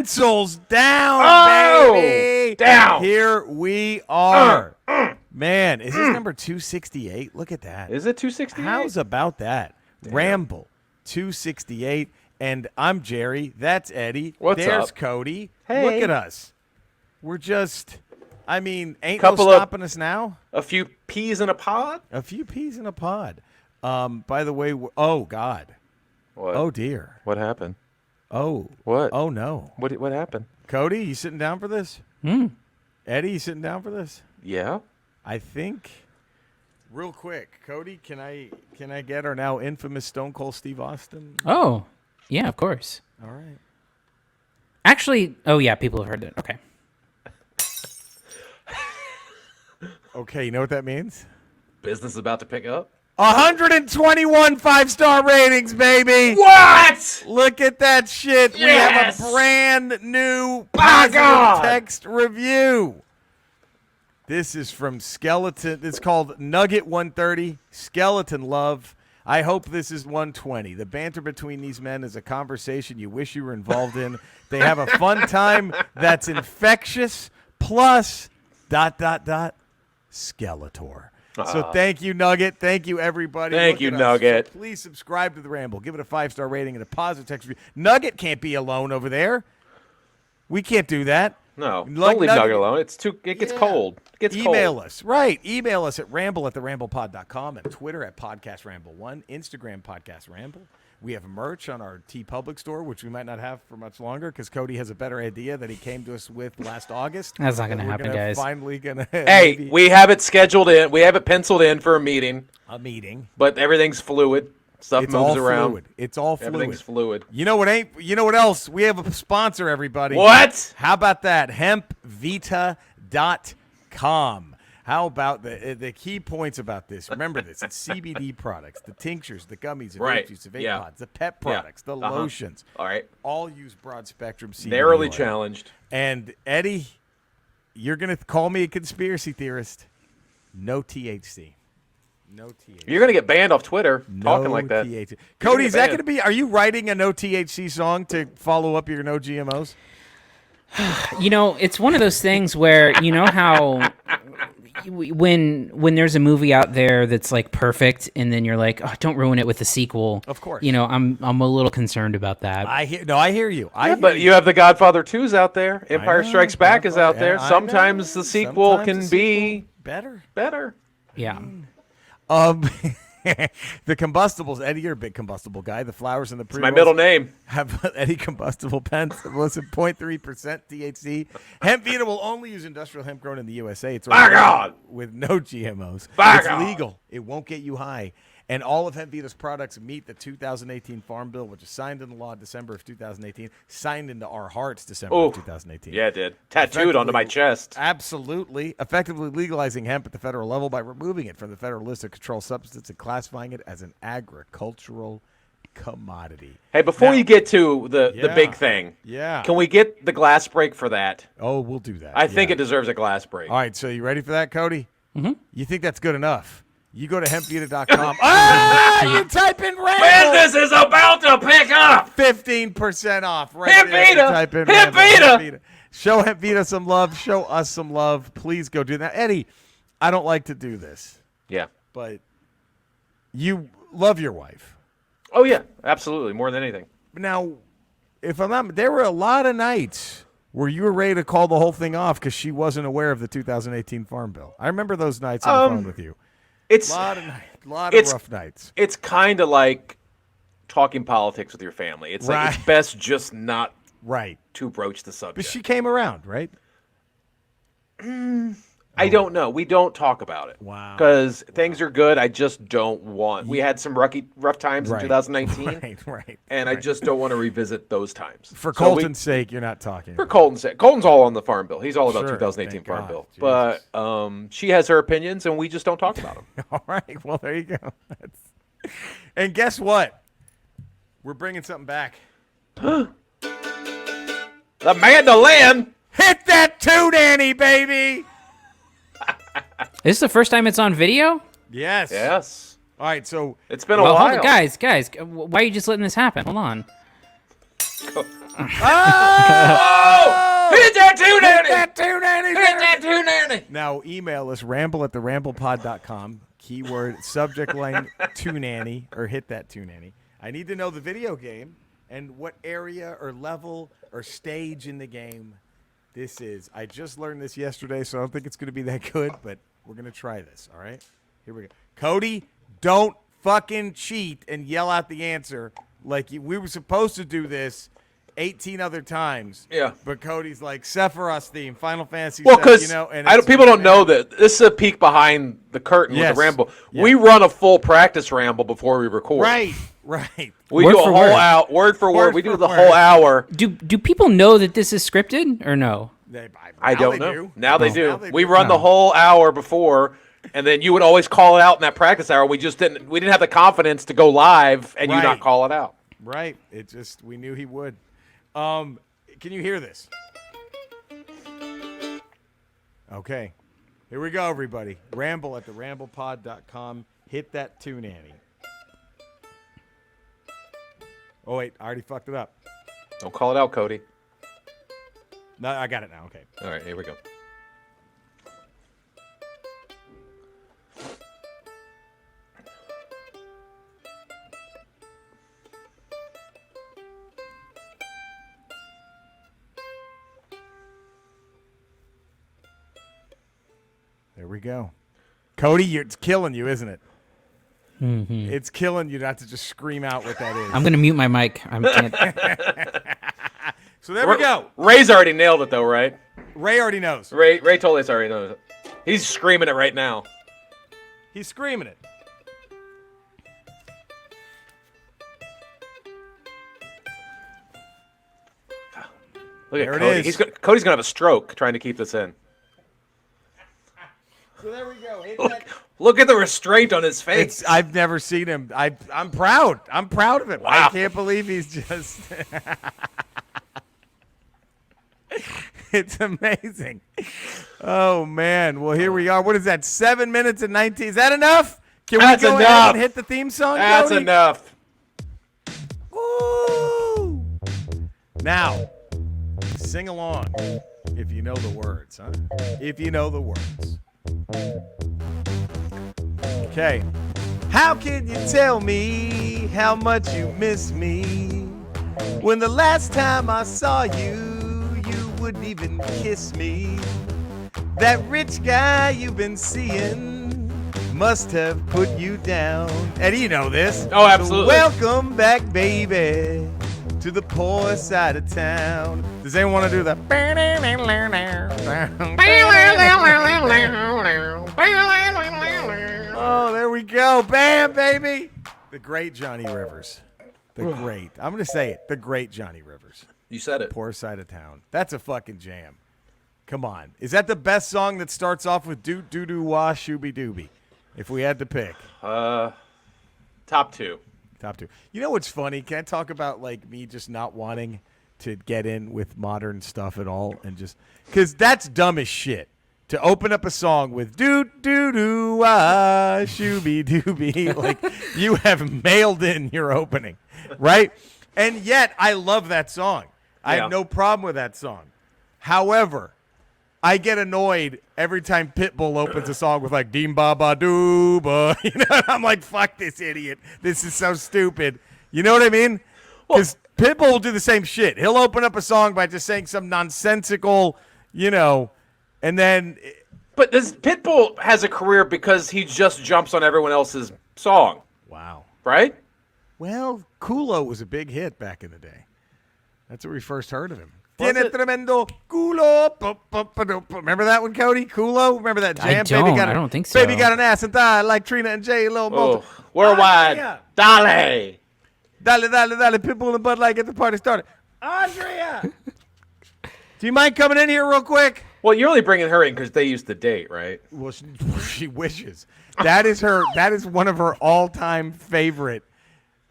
Pencils down, baby. Down. Here we are. Man, is this number 268? Look at that. Is it 268? How's about that? Damn. Ramble, 268. And I'm Jerry. That's Eddie. What's There's up? Cody. Hey. Look at us. We're just, ain't Couple no of- stopping us now. A few peas in a pod? A few peas in a pod. By the way, oh, God. What? Oh, dear. What happened? Oh. What? Oh, no. What happened? Cody, you sitting down for this? Eddie, you sitting down for this? Yeah. I think, real quick, Cody, can I get our now infamous Stone Cold Steve Austin? Oh, yeah, of course. All right. Actually, oh yeah, people have heard it. Okay. Okay, you know what that means? Business about to pick up? 121 5-star ratings, baby. What? Look at that shit. Yes! We have a brand new My positive God! text review. This is from Skeleton. It's called Nugget 130, Skeleton Love. I hope this is 120. The banter between these men is a conversation you wish you were involved in. They have a fun time that's infectious, plus ... Skeletor. So thank you, Nugget. Thank you, everybody. Thank Look you, at us. Nugget. So please subscribe to The Ramble. Give it a 5-star rating and a positive text review. Nugget can't be alone over there. We can't do that. No. Like Don't leave Nugget alone. It gets cold. It gets Email cold. us. Right. Email us at ramble@theramblepod.com and Twitter at podcastramble1, Instagram podcast ramble. We have merch on our TeePublic store, which we might not have for much longer because Cody has a better idea that he came to us with last August. That's not going to happen, guys. Finally gonna Hey, we have it scheduled in. We have it penciled in for a meeting. But everything's fluid. Stuff It's moves all around. fluid. It's all fluid. Everything's fluid. You know what else? We have a sponsor, everybody. What? How about that? Hempvita.com. How about the key points about this? Remember this. It's CBD products, the tinctures, the gummies, the vape juice, the vape pods, the pep products, the lotions. All right. All use broad-spectrum CBD Narrowly oil. challenged. And, Eddie, you're going to call me a conspiracy theorist. No THC. No THC. You're going to get banned off Twitter talking like that. THC. Cody, is that going to be – are you writing a no THC song to follow up your no GMOs? You know, it's one of those things where, you know how when there's a movie out there that's like perfect and then you're like, oh, don't ruin it with the sequel. Of course. You know, I'm a little concerned about that. I hear you. But you have the Godfather 2's out there. Empire Strikes Back is out there. I Sometimes know. the sequel Sometimes can the be better. Yeah. The combustibles, Eddie, you're a big combustible guy. The flowers and the pre-rolls. My middle name. Have Eddie combustible pens. Listen, 0.3% THC. Hempvita will only use industrial hemp grown in the USA. It's God! with no GMOs. It's God! legal. It won't get you high. And all of Hempvita's products meet the 2018 Farm Bill, which is signed into law December of 2018, signed into our hearts December of 2018. Yeah, it did. Tattooed onto my chest. Absolutely. Effectively legalizing hemp at the federal level by removing it from the federal list of controlled substance and classifying it as an agricultural commodity. Hey, before Now- you get to the big thing, can we get the glass break for that? Oh, we'll do that. I think it deserves a glass break. All right, so you ready for that, Cody? Mm-hmm. You think that's good enough? You go to hempvita.com. You type in Ramble. Business is about to pick up. 15% off. Right Hempvita. there. You type in Ramble. Hempvita. Hempvita. Show Hempvita some love. Show us some love. Please go do that. Eddie, I don't like to do this, Yeah. but you love your wife. Oh, yeah. Absolutely. More than anything. Now, if I'm not, there were a lot of nights where you were ready to call the whole thing off because she wasn't aware of the 2018 Farm Bill. I remember those nights on the phone with you. It's A lot of rough nights. It's kind of like talking politics with your family. It's like it's best just not to broach the subject. But she came around, right? I don't know. We don't talk about it. Wow. Because things are good. I just don't want. We had some rough times in 2019. Right. And I just don't want to revisit those times. For Colton's sake, you're not talking. For Colton's sake. Colton's all on the Farm Bill. He's all about Sure, 2018 thank Farm God. Bill. Jesus. But she has her opinions, and we just don't talk about them. All right. Well, there you go. And guess what? We're bringing something back. The mandolin. Hit that tune, Annie, baby. This is the first time it's on video? Yes. Yes. All right. So it's been a Well, while. hold on, guys, why are you just letting this happen? Hold on. Oh! Hit that tune, Nanny! Hit that tune, Nanny! Hit that tune, Nanny! Now, email us, ramble@theramblepod.com. Keyword, subject line, tune Nanny, or hit that tune Nanny. I need to know the video game and what area or level or stage in the game this is. I just learned this yesterday, so I don't think it's going to be that good, but we're going to try this, all right? Here we go. Cody, don't fucking cheat and yell out the answer like we were supposed to do this 18 other times. Yeah. But Cody's like, Sephiroth theme, Final Fantasy Well, VII, because you know, and people don't know that this is a peek behind the curtain with the Ramble. Yeah. We run a full practice Ramble before we record. Right. We Word do a for whole word. hour, word for word. We do the word. whole hour. Do people know that this is scripted or no? I don't know. Do. Now they Now do. they We do. run the whole hour before, and then you would always call it out in that practice hour. We didn't have the confidence to go live and you Right. not call it out. Right. We knew he would. Can you hear this? Okay. Here we go, everybody. Ramble@theramblepod.com. Hit that tune, Annie. Oh, wait. I already fucked it up. Don't call it out, Cody. No, I got it now. Okay. All right, here we go. There we go. Cody, it's killing you, isn't it? Mm-hmm. It's killing you not to just scream out what that is. I'm going to mute my mic. I can't. So there we go. Ray's already nailed it, though, right? Ray already knows. Ray totally already knows it. He's screaming it right now. He's screaming it. Look There at it Cody. is. Cody's gonna have a stroke trying to keep this in. So there we go. Look at the restraint on his face. I've never seen him. I'm proud. I'm proud of him. Wow. I can't believe he's just. It's amazing. Oh man. Well, here we are. What is that? 7 minutes and 19. Is that enough? Can That's we go enough. ahead and hit the theme song? That's Cody? enough. Woo! Now, sing along if you know the words, huh? If you know the words. Okay. How can you tell me how much you miss me when the last time I saw you, you wouldn't even kiss me? That rich guy you've been seeing must have put you down. And you know this. Oh, absolutely. So welcome back, baby, to the poor side of town. Does anyone want to do the? Oh, there we go. Bam, baby. The great Johnny Rivers. The great. I'm going to say it. The great Johnny Rivers. You said it. Poor side of town. That's a fucking jam. Come on. Is that the best song that starts off with doo doo doo wah shooby dooby? If we had to pick. Top two. Top two. You know what's funny? Can I talk about like me just not wanting to get in with modern stuff at all and just because that's dumb as shit. To open up a song with doo doo doo wah shooby dooby, like you have mailed in your opening, right? And yet I love that song. I have no problem with that song. However, I get annoyed every time Pitbull opens a song with like Deem Ba Ba Doo Ba. You know, and I'm like, fuck this idiot. This is so stupid. You know what I mean? Because Pitbull will do the same shit. He'll open up a song by just saying some nonsensical, you know, and then. But this Pitbull has a career because he just jumps on everyone else's song. Wow. Right? Well, Culo was a big hit back in the day. That's where we first heard of him. Was Tiene it? tremendo culo. Remember that one, Cody? Culo? Remember that jam? I don't think so. Baby got an ass and thigh like Trina and J-Lo. Oh, worldwide. Andrea. Dale. Dale, Pitbull and Bud Light, get the party started. Andrea! Do you mind coming in here real quick? Well, you're only bringing her in because they used to date, right? Well, she wishes. That is one of her all-time favorite.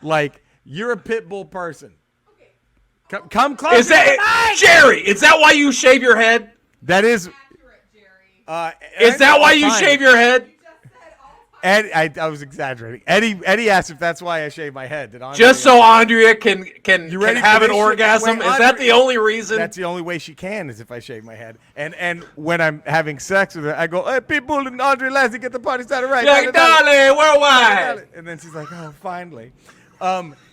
Like, you're a Pitbull person. Come close. Is that Jerry? Is that why you shave your head? That is. Is that why you shave your head? Eddie, I was exaggerating. Eddie asked if that's why I shave my head. Did Andrea, just so Andrea can have an orgasm? Wait, is that the only reason? That's the only way she can is if I shave my head. And when I'm having sex with her, I go, hey, people, and Andrea Lassie, get the party started right. Like, darling, worldwide. And then she's like, oh, finally.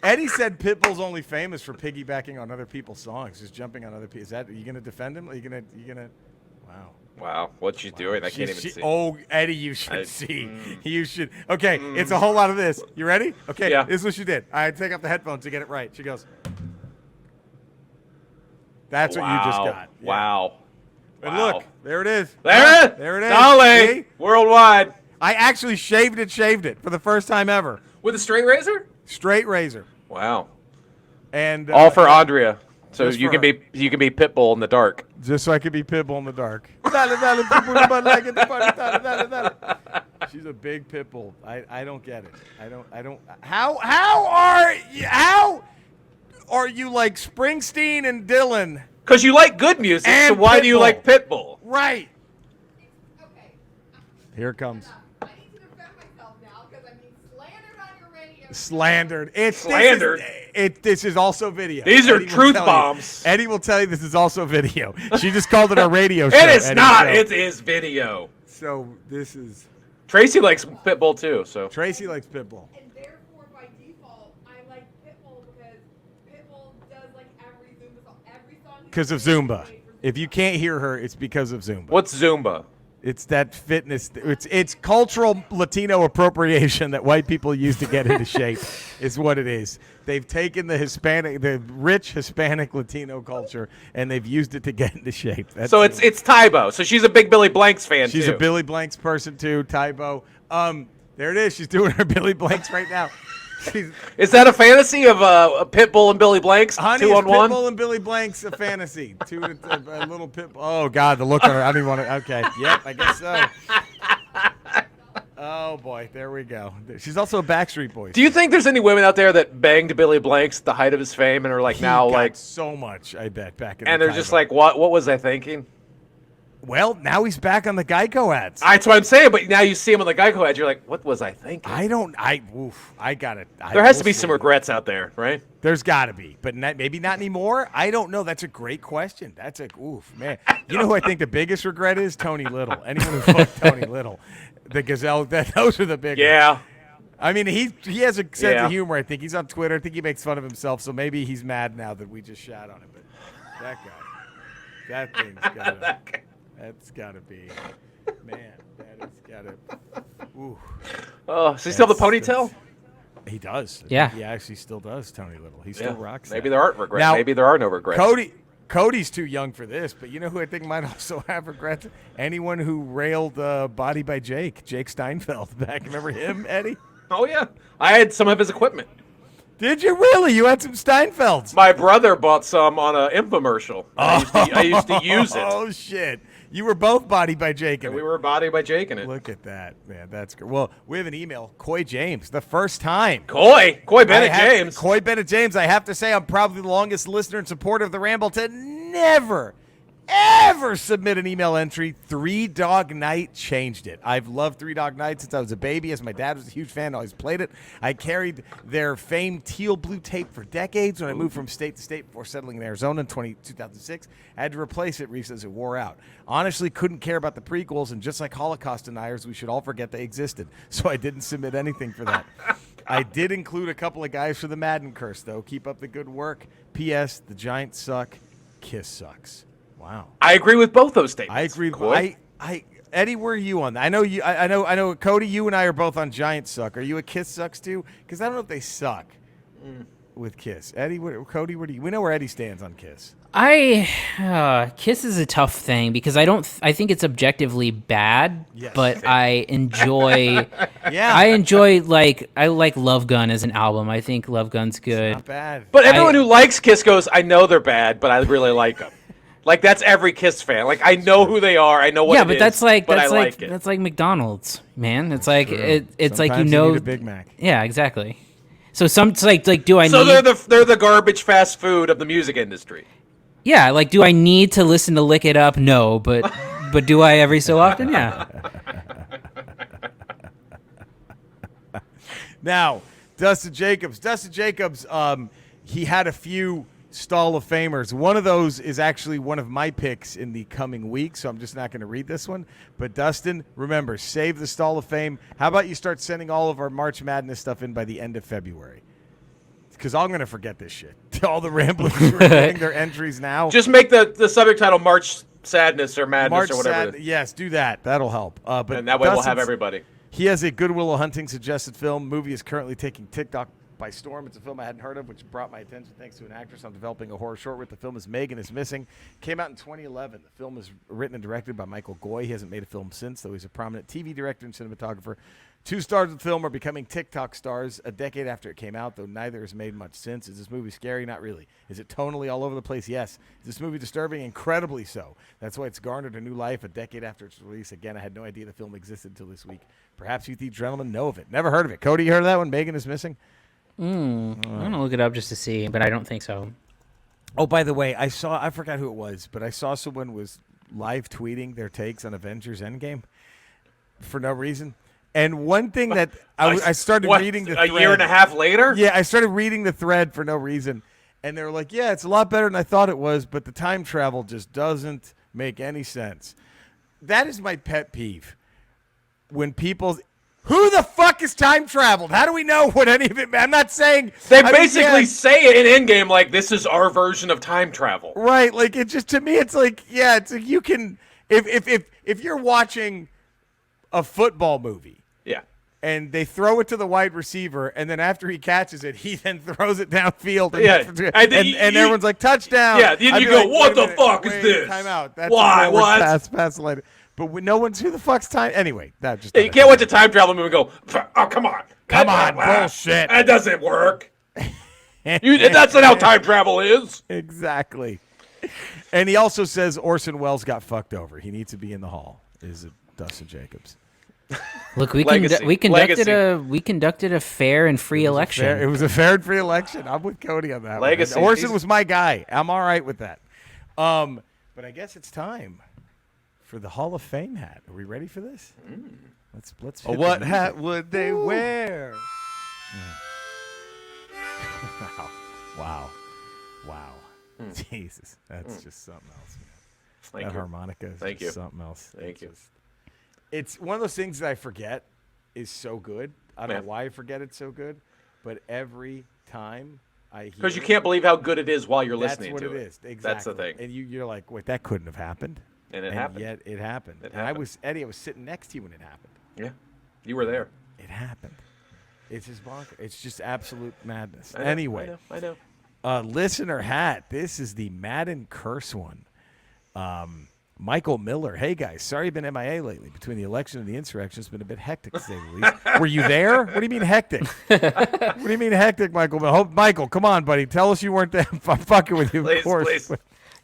Eddie said Pitbull's only famous for piggybacking on other people's songs, just jumping on other people. Is that, are you going to defend him? Are you going to, wow. Wow, what she's doing, I can't even see. Oh, Eddie, you should see. You should. Okay, it's a whole lot of this. You ready? Okay, yeah. This is what she did. I take off the headphones to get it right. She goes, that's what you just got. Yeah. Wow. But look, there it is. There it is. Dolly, worldwide. I actually shaved it for the first time ever. With a straight razor? Straight razor. Wow. And all for Andrea. So you can be Pitbull in the dark. Just so I could be Pitbull in the dark. She's a big Pitbull. I don't get it. I don't. How are you like Springsteen and Dylan? Because you like good music. So why do you like Pitbull? Right. Okay. Here it comes. I need to defend myself now because I'm being slandered on your radio. Slandered. It's slandered. This is also video. These are truth bombs. Eddie will tell you this is also video. She just called it a radio show. It is not. It is video. So this is. Tracy likes Pitbull too. So Tracy likes Pitbull. And therefore, by default, I like Pitbull because Pitbull does like every Zumba song. Every song. Because of Zumba. If you can't hear her, it's because of Zumba. What's Zumba? It's that fitness. It's cultural Latino appropriation that white people use to get into shape. Is what it is. They've taken the rich Hispanic Latino culture, and they've used it to get into shape. That's so it's Tybo. So she's a big Billy Blanks fan. She's too. a Billy Blanks person too. Tybo. There it is. She's doing her Billy Blanks right now. Is that a fantasy of a Pitbull and Billy Blanks? Honey, 2-on-1? Pitbull and Billy Blanks a fantasy. A little Pitbull. Oh God, the look on her. I don't even want to. Okay, yep, I guess so. Oh boy, there we go. She's also a Backstreet Boy. Do you think there's any women out there that banged Billy Blanks at the height of his fame and are like now like so much? I bet back in. And they're just like, what was I thinking? Well, now he's back on the Geico ads. That's what I'm saying. But now you see him on the Geico ads, you're like, what was I thinking? I got it. There has to be some regrets out there, right? There's got to be, but maybe not anymore. I don't know. That's a great question. That's man. You know who I think the biggest regret is? Tony Little. Anyone who fucked Tony Little, the Gazelle. Those are the big. Yeah. I mean, he has a sense of humor. I think he's on Twitter. I think he makes fun of himself. So maybe he's mad now that we just shat on him. But that guy, that thing's got to. That's got to be, man. That has got to. Ooh. Oh, does he still have the ponytail? He does. Yeah. He actually still does, Tony Little. He still rocks. Maybe there aren't regrets. Maybe there are no regrets. Cody's too young for this, but you know who I think might also have regrets? Anyone who railed Body by Jake Steinfeld back. Remember him, Eddie? Oh yeah, I had some of his equipment. Did you really? You had some Steinfelds. My brother bought some on an infomercial. I used to use it. Oh shit. You were both Body by Jake in it. We were Body by Jake in it. Look at that, man. That's good. Well, we have an email. Coy James, the first time. Coy Bennett James. Coy Bennett James. I have to say I'm probably the longest listener and supporter of the Ramble to never, ever submit an email entry. 3 Dog Night changed it. I've loved 3 Dog Night since I was a baby, as my dad was a huge fan. I always played it. I carried their famed teal blue tape for decades when I moved from state to state before settling in Arizona in 2006. I had to replace it recently as it wore out. Honestly, couldn't care about the prequels, and just like Holocaust deniers, we should all forget they existed. So I didn't submit anything for that. I did include a couple of guys for the Madden curse, though. Keep up the good work. P.S. The Giants suck. Kiss sucks. Wow. I agree with both those statements. I agree. Eddie, where are you on that? I know you. I know. Cody, you and I are both on Giants suck. Are you a Kiss sucks too? Because I don't know if they suck with Kiss. Eddie, Cody, where do you? We know where Eddie stands on Kiss. Kiss is a tough thing because I think it's objectively bad, but I enjoy. I enjoy I like Love Gun as an album. I think Love Gun's good. It's not bad. But everyone who likes Kiss goes, I know they're bad, but I really like them. Like that's every Kiss fan. Like I know who they are. I know what. But that's like McDonald's, man. It's like it's like you need a Big Mac. Yeah, exactly. So it's like do I? So need... they're the garbage fast food of the music industry. Yeah, like do I need to listen to Lick It Up? No, but do I every so often? Yeah. Now, Dustin Jacobs. He had a few Stall of Famers. One of those is actually one of my picks in the coming week, so I'm just not going to read this one. But Dustin, remember, save the Stall of Fame. How about you start sending all of our March Madness stuff in by the end of February? Because I'm going to forget this shit. All the ramblers who are getting their entries now. Just make the subject title March Sadness or Madness March or whatever. Yes, do that. That'll help. But and that way we'll have everybody. He has a Good Will Hunting suggested film. Movie is currently taking TikTok by storm. It's a film I hadn't heard of, which brought my attention thanks to an actress I'm developing a horror short with. The film is Megan is Missing. Came out in 2011. The film is written and directed by Michael Goy. He hasn't made a film since, though he's a prominent TV director and cinematographer. 2 stars of the film are becoming TikTok stars a decade after it came out, though neither has made much sense. Is this movie scary? Not really. Is it tonally all over the place? Yes. Is this movie disturbing? Incredibly so. That's why it's garnered a new life a decade after its release. Again, I had no idea the film existed until this week. Perhaps you thief gentlemen know of it. Never heard of it. Cody, you heard of that one? Megan is Missing? I'm going to look it up just to see, but I don't think so. Oh, by the way, I forgot who it was, but I saw someone was live tweeting their takes on Avengers Endgame for no reason. And one thing that I started reading the thread. A year and a half later? Yeah, I started reading the thread for no reason. And they were like, yeah, it's a lot better than I thought it was, but the time travel just doesn't make any sense. That is my pet peeve. When people... Who the fuck is time traveled? How do we know what any of it... I'm not saying... They basically say it in Endgame like, this is our version of time travel. Right. Like, it just... To me, it's like, yeah, it's like you can... If you're watching a football movie... Yeah. And they throw it to the wide receiver, and then after he catches it, he then throws it downfield. And everyone's like, touchdown. Yeah, then you go, like, what the fuck is this? Time out. That's why? What? Pass later. But no one's who the fuck's time. Anyway, that just. You can't watch a time travel movie and go, oh, come on. Bullshit. That doesn't work. That's not how time travel is. Exactly. And he also says Orson Welles got fucked over. He needs to be in the hall. Is it Dustin Jacobs? Look, we conducted a fair and free election. It was a fair and free election. I'm with Cody on that. Legacy. Orson was my guy. I'm all right with that. But I guess it's time for the Hall of Fame hat. Are we ready for this? Let's. What hat would they wear? Wow. Jesus, that's just something else, man. That harmonica is just something else. Thank you. It's one of those things that I forget is so good. I don't know why I forget it's so good, but every time I hear because you can't believe how good it is while you're listening to it. That's what it is. Exactly. That's the thing. And you're like, wait, that couldn't have happened. And it happened. Yet it happened. I was sitting next to you when it happened. Yeah, you were there. It happened. It's just bonkers. It's just absolute madness. I know. Listener hat. This is the Madden curse one. Michael Miller. Hey, guys. Sorry you've been MIA lately. Between the election and the insurrection, it's been a bit hectic, to say the least. Were you there? What do you mean hectic? What do you mean hectic, Michael? Michael, come on, buddy. Tell us you weren't there. I'm fucking with you, please, of course. Please.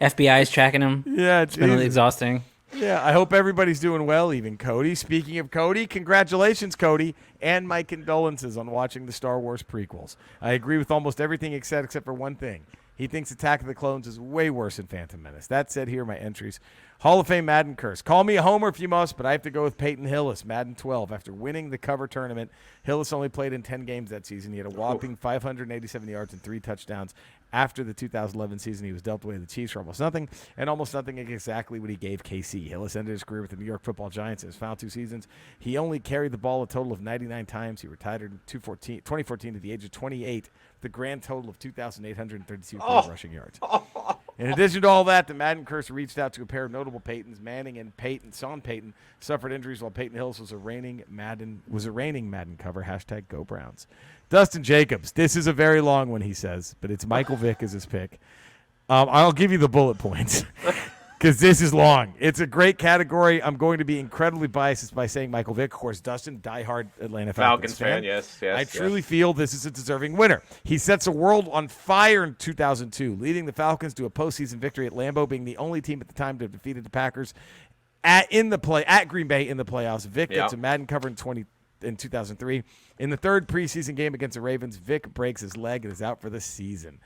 FBI is tracking him. Yeah, it's been exhausting. Yeah, I hope everybody's doing well, even Cody. Speaking of Cody, congratulations, Cody, and my condolences on watching the Star Wars prequels. I agree with almost everything he said except for one thing. He thinks Attack of the Clones is way worse than Phantom Menace. That said, here are my entries. Hall of Fame Madden curse. Call me a homer if you must, but I have to go with Peyton Hillis, Madden 12. After winning the cover tournament, Hillis only played in 10 games that season. He had a whopping 587 yards and 3 touchdowns. After the 2011 season, he was dealt away to the Chiefs for almost nothing, and almost nothing exactly what he gave KC. Hillis ended his career with the New York Football Giants in his final 2 seasons. He only carried the ball a total of 99 times. He retired in 2014 at the age of 28, the grand total of 2,832 rushing yards. In addition to all that, the Madden curse reached out to a pair of notable Peytons. Manning and Sean Payton suffered injuries while Peyton Hillis was a reigning Madden cover. # Go Browns. Dustin Jacobs. This is a very long one, he says, but it's Michael Vick as his pick. I'll give you the bullet points because this is long. It's a great category. I'm going to be incredibly biased by saying Michael Vick. Of course, Dustin, diehard Atlanta Falcons fan. Yes. I truly feel this is a deserving winner. He sets the world on fire in 2002, leading the Falcons to a postseason victory at Lambeau, being the only team at the time to have defeated the Packers at Green Bay in the playoffs. Vick gets a Madden cover in 2003. In the third preseason game against the Ravens, Vick breaks his leg and is out for the season.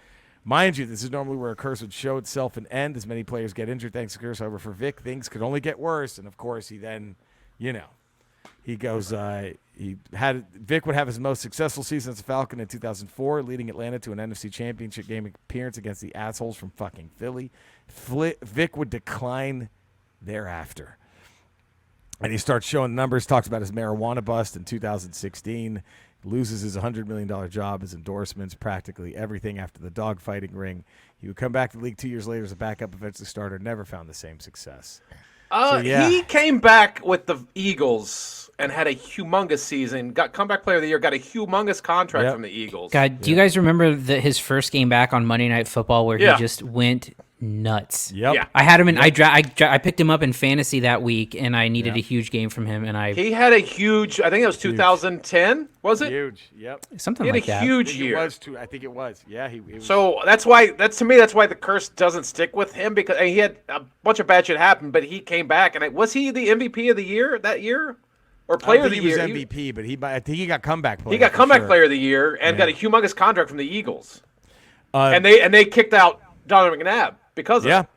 Mind you, this is normally where a curse would show itself and end as many players get injured thanks to curse. However, for Vick, things could only get worse. And, of course, he then, He goes, Vic would have his most successful season as a Falcon in 2004, leading Atlanta to an NFC Championship game appearance against the assholes from fucking Philly. Vic would decline thereafter. And he starts showing numbers, talks about his marijuana bust in 2016, loses his $100 million job, his endorsements, practically everything after the dogfighting ring. He would come back to the league 2 years later as a backup, eventually starter, never found the same success. He came back with the Eagles and had a humongous season. Got comeback player of the year. Got a humongous contract from the Eagles. God, do you guys remember his first game back on Monday Night Football where he just went nuts? Yep. Yeah. I had him in. I picked him up in fantasy that week, and I needed a huge game from him. And he had a huge. I think it was 2010. Was it huge? Yep. Something he like had that. a huge year. I think it was. Yeah. He was. So that's why the curse doesn't stick with him, because he had a bunch of bad shit happen, but he came back, and was he the MVP of the year that year? Or player of the year? He was MVP, but I think he got comeback player. He got comeback player of the year and got a humongous contract from the Eagles. And they kicked out Donovan McNabb because of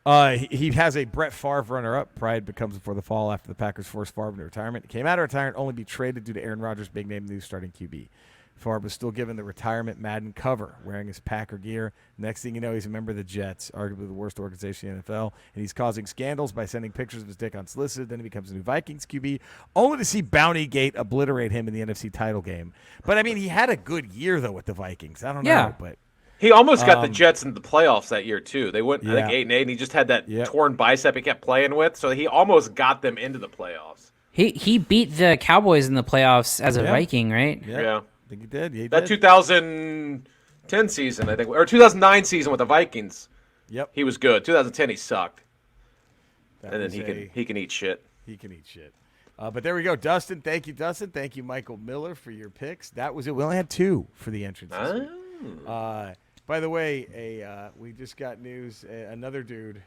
it. He has a Brett Favre runner-up. Pride becomes before the fall after the Packers forced Favre into retirement. He came out of retirement, only be traded due to Aaron Rodgers' big name news starting QB. Favre was still given the retirement Madden cover, wearing his Packer gear. Next thing you know, he's a member of the Jets, arguably the worst organization in the NFL, and he's causing scandals by sending pictures of his dick unsolicited. Then he becomes a new Vikings QB, only to see Bountygate obliterate him in the NFC title game. But, I mean, he had a good year, though, with the Vikings. I don't know, but... He almost got the Jets into the playoffs that year, too. They went, I think, 8-8, and he just had that torn bicep he kept playing with, so he almost got them into the playoffs. He beat the Cowboys in the playoffs as a Viking, right? Yeah. I think he did. That 2010 season, I think, or 2009 season with the Vikings. Yep. He was good. 2010, he sucked. And then he can eat shit. He can eat shit. But there we go. Dustin, thank you, Dustin. Thank you, Michael Miller, for your picks. That was it. We only had 2 for the entrance. By the way, we just got news. Another dude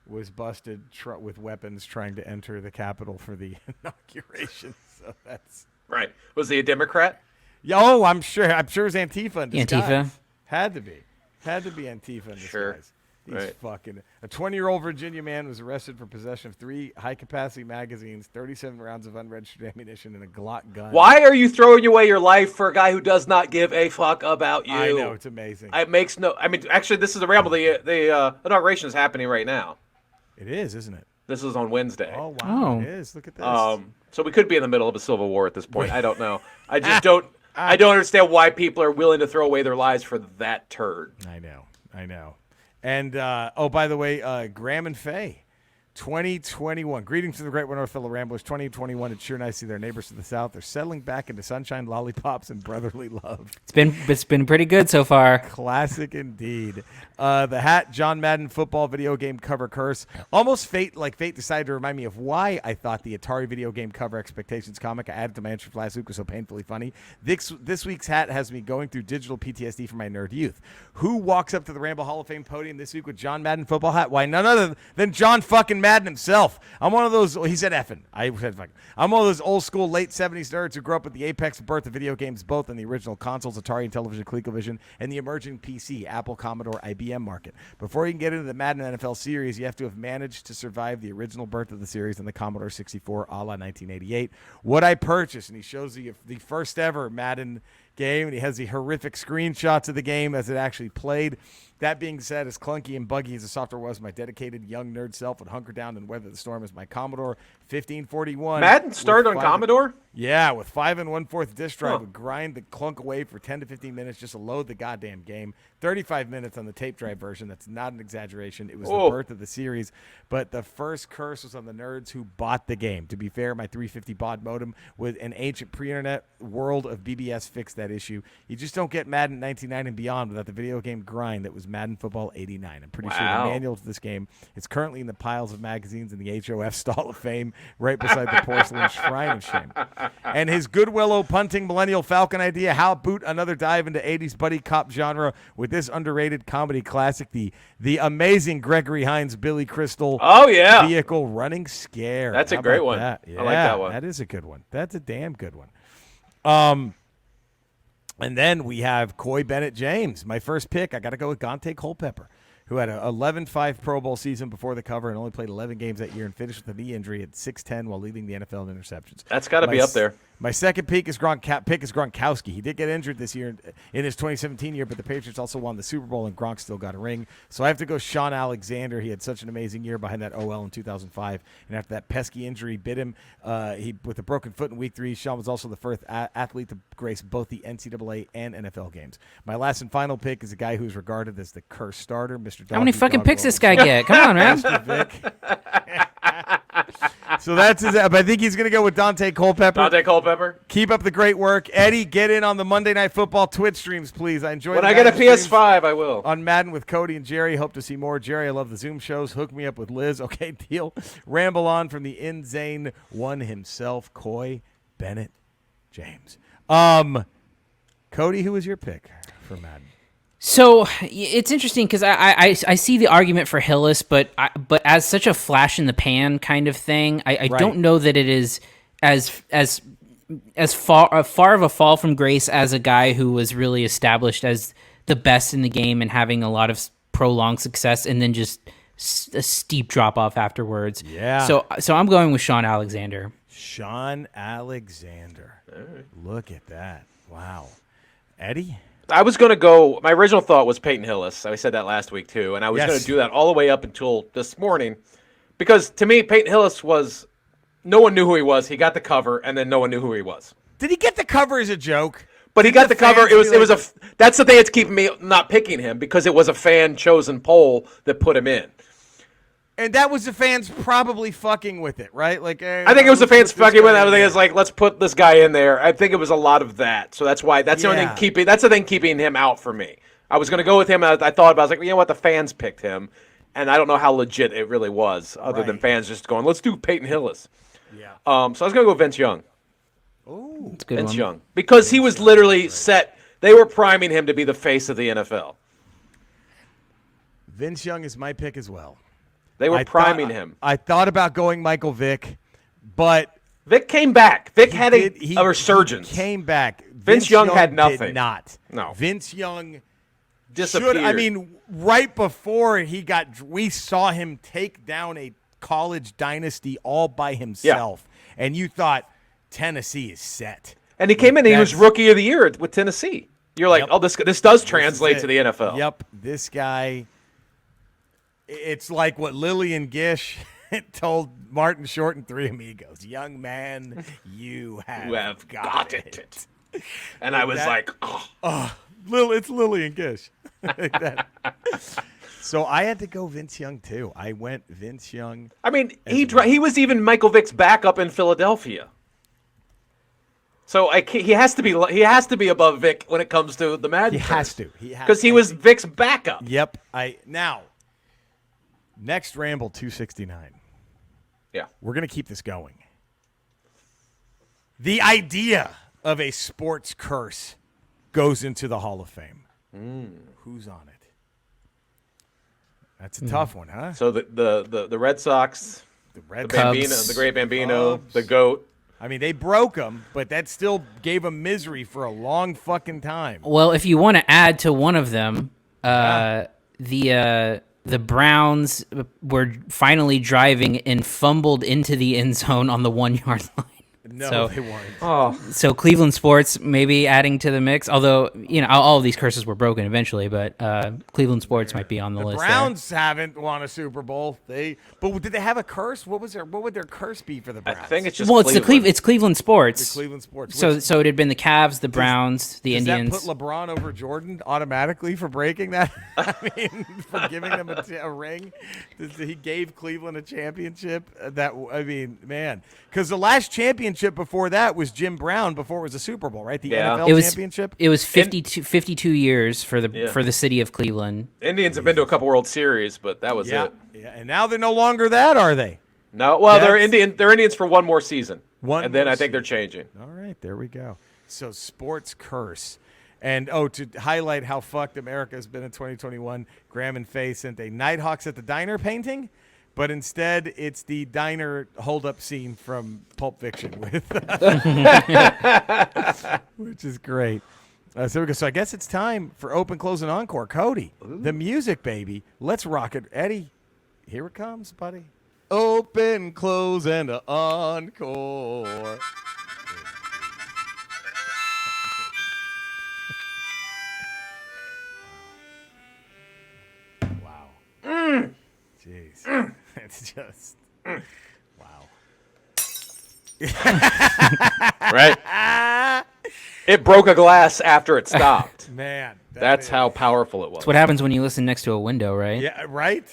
was busted with weapons trying to enter the Capitol for the inauguration. So that's right. Was he a Democrat? Yeah. Oh, I'm sure. It's Antifa in disguise. Antifa Had to be Antifa in disguise. Sure. He's fucking. A 20-year-old Virginia man was arrested for possession of 3 high-capacity magazines, 37 rounds of unregistered ammunition, and a Glock gun. Why are you throwing away your life for a guy who does not give a fuck about you? I know, it's amazing. It makes no. I mean, actually, this is the Ramble. The inauguration is happening right now. It is, isn't it? This is on Wednesday. Oh wow, it is. Look at this. So we could be in the middle of a civil war at this point. I don't know. I just don't. I don't understand why people are willing to throw away their lives for that turd. I know. And, by the way, Graham and Faye, 2021. Greetings to the great one, North fellow Ramblers. 2021, it's sure nice to see their neighbors to the south. They're settling back into sunshine, lollipops, and brotherly love. It's been pretty good so far. Classic indeed. The hat, John Madden football video game cover curse. Almost fate decided to remind me of why I thought the Atari video game cover expectations comic I added to my entry last week was so painfully funny. This week's hat has me going through digital PTSD from my nerd youth. Who walks up to the Ramble Hall of Fame podium this week with John Madden football hat? Why, none other than John fucking Madden himself. I'm one of those, he said effing. I said fucking. I'm one of those old school late 70s nerds who grew up with the apex birth of video games, both in the original consoles, Atari and television, ColecoVision, and the emerging PC, Apple, Commodore, IBM market. Before you can get into the Madden NFL series, you have to have managed to survive the original birth of the series in the Commodore 64 a la 1988. What I purchased, and he shows the first ever Madden game, and he has the horrific screenshots of the game as it actually played. That being said, as clunky and buggy as the software was, my dedicated young nerd self would hunker down and weather the storm as my Commodore 1541. Madden started on Commodore? Yeah, with 5 1/4 disk drive, would grind the clunk away for 10 to 15 minutes just to load the goddamn game. 35 minutes on the tape drive version. That's not an exaggeration. It was the birth of the series. But the first curse was on the nerds who bought the game. To be fair, my 350 baud modem with an ancient pre-internet world of BBS fixed that issue. You just don't get Madden 99 and beyond without the video game grind that was Madden Football 89. I'm pretty sure the manual to this game is currently in the piles of magazines in the HOF Stall of Fame right beside the porcelain Shrine of Shame. And his Goodwillow punting Millennial Falcon idea, how boot another dive into 80s buddy cop genre with this underrated comedy classic, the amazing Gregory Hines Billy Crystal vehicle running scare. That's a great one. That? Yeah, I like that one. That is a good one. That's a damn good one. And then we have Coy Bennett James. My first pick, I got to go with Gonte Culpepper. who had a 11-5 Pro Bowl season before the cover and only played 11 games that year and finished with a knee injury at 6'10" while leading the NFL in interceptions. That's got to be up there. My second pick is Gronkowski. He did get injured this year in his 2017 year, but the Patriots also won the Super Bowl, and Gronk still got a ring. So I have to go Sean Alexander. He had such an amazing year behind that OL in 2005, and after that pesky injury bit him with a broken foot in Week 3, Sean was also the first athlete to grace both the NCAA and NFL games. My last and final pick is a guy who's regarded as the cursed starter, Mr. How many fucking picks this guy get? Come on, man. So that's his. But I think he's going to go with Dante Culpepper. Dante Culpepper. Keep up the great work. Eddie, get in on the Monday Night Football Twitch streams, please. I enjoy When the I get a Madden streams PS5, I will. on Madden with Cody and Jerry. Hope to see more. Jerry, I love the Zoom shows. Hook me up with Liz. Okay, deal. Ramble on from the insane one himself, Coy Bennett James. Cody, who was your pick for Madden? So it's interesting because I see the argument for Hillis, but as such a flash in the pan kind of thing, I Right. don't know that it is as far of a fall from grace as a guy who was really established as the best in the game and having a lot of prolonged success, and then just a steep drop off afterwards. Yeah. So I'm going with Sean Alexander. Sean Alexander. Look at that. Wow. Eddie? I was going to go. My original thought was Peyton Hillis. I said that last week too, and I was Yes. going to do that all the way up until this morning, because to me, Peyton Hillis was. No one knew who he was. He got the cover, and then no one knew who he was. Did he get the cover as a joke? But he got the cover. fans It be was like- a. That's the thing that's keeping me not picking him, because it was a fan chosen poll that put him in. And that was the fans probably fucking with it, right? Like, I think it was the fans fucking with it. I think it's like, let's put this guy in there. I think it was a lot of that. So that's why the only Yeah. thing that's the thing keeping him out for me. I was going to go with him. And I thought about it. I was like, you know what? The fans picked him, and I don't know how legit it really was, other than Right. fans just going, let's do Peyton Hillis. Yeah. So I was going to go Vince Young. Ooh. It's a good Vince one. Young, because he was literally set. They were priming him to be the face of the NFL. Vince Young is my pick as well. They were I priming thought- him. I thought about going Michael Vick, but Vic came back. Vic had he a resurgence. He came back. Vince Young had did nothing. not. No. Vince Young Disappeared. should. I mean, right before we saw him take down a college dynasty all by himself, and you thought Tennessee is set. And he came in and he was That's- rookie of the year with Tennessee. You're like, Yep. oh, this does This translate is to it. the NFL. Yep, this guy. It's like what Lillian Gish told Martin Short in Three Amigos. Young man, you have, You have got got it. it. And I was that- like, oh. It's Lillian Gish. Like that. So I had to go Vince Young too. I went Vince Young. I mean, he was even Michael Vick's backup in Philadelphia. So he has to be above Vic when it comes to the Madden. He has to. He has because he I was think- Vic's backup. Yep. Now, next Ramble 269. Yeah. We're going to keep this going. The idea of a sports curse goes into the Hall of Fame. Who's on it? That's a tough one, huh? So the Red Sox, The Red the Sox. Bambino, Cubs. the great Bambino, Cubs. the GOAT. I mean, they broke them, but that still gave them misery for a long fucking time. Well, if you want to add to one of them, the Browns were finally driving and fumbled into the end zone on the 1 yard line. No, So- they weren't. Oh, So Cleveland sports maybe adding to the mix, although all of these curses were broken eventually, but Cleveland sports might be on the The list. Browns haven't won a Super Bowl. But did they have a curse? What would their curse be for the I Browns? think it's Just just Well, it's Cleveland. it's Cleveland sports. the Cleveland sports. So Which- so it had been the Cavs, the Browns, the does Indians. that put LeBron over Jordan automatically for breaking that? I mean, for giving them a ring? He gave Cleveland a championship. Man, because the last championship before that was Jim Brown before it was a Super Bowl, right? The Yeah. NFL It was championship. It was 52 years for the Yeah. for the city of Cleveland. Indians have been to a couple World Series, but that was Yeah, it. yeah, and now they're no longer that, are they? No, well, they're That's- They're Indians for one more season, One and then more I think they're changing. All right, there we go. So sports curse. And, to highlight how fucked America has been in 2021, Graham and Faye sent a Nighthawks at the Diner painting, but instead it's the diner hold-up scene from Pulp Fiction, which is great. So we go. So I guess it's time for open, close, and encore. Cody, the music, baby. Let's rock it. Eddie, here it comes, buddy. Open, close, and encore. Wow. Jeez. It's just wow. Right. It broke a glass after it stopped. Man. That's how powerful it was. That's what happens when you listen next to a window, right? Yeah, right?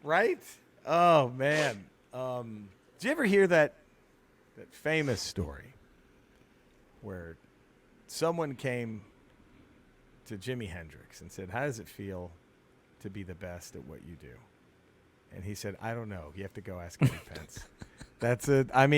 Right? Oh, man. Did you ever hear that famous story where someone came to Jimi Hendrix and said, "How does it feel to be the best at what you do?" And he said, "I don't know. You have to go ask Eddie Pence." That's it. I'm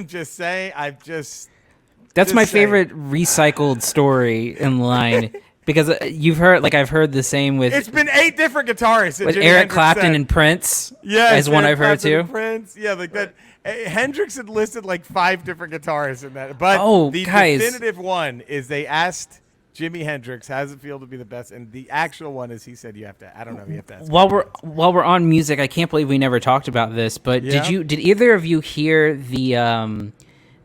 just saying. That's Just my saying. favorite recycled story in line because I've heard the same with It's been 8 different guitarists. with Jimi Eric Hendrix Clapton said. and Prince. Yeah, as one I've heard too. Prince. Yeah, like that. Hendrix had listed like 5 different guitarists in that. But the guys. definitive one is they asked Jimi Hendrix, "How does it feel to be the best?" And the actual one is he said, "You have to. I don't know. You have to ask." While we're on music, I can't believe we never talked about this. But Yeah. did either of you hear the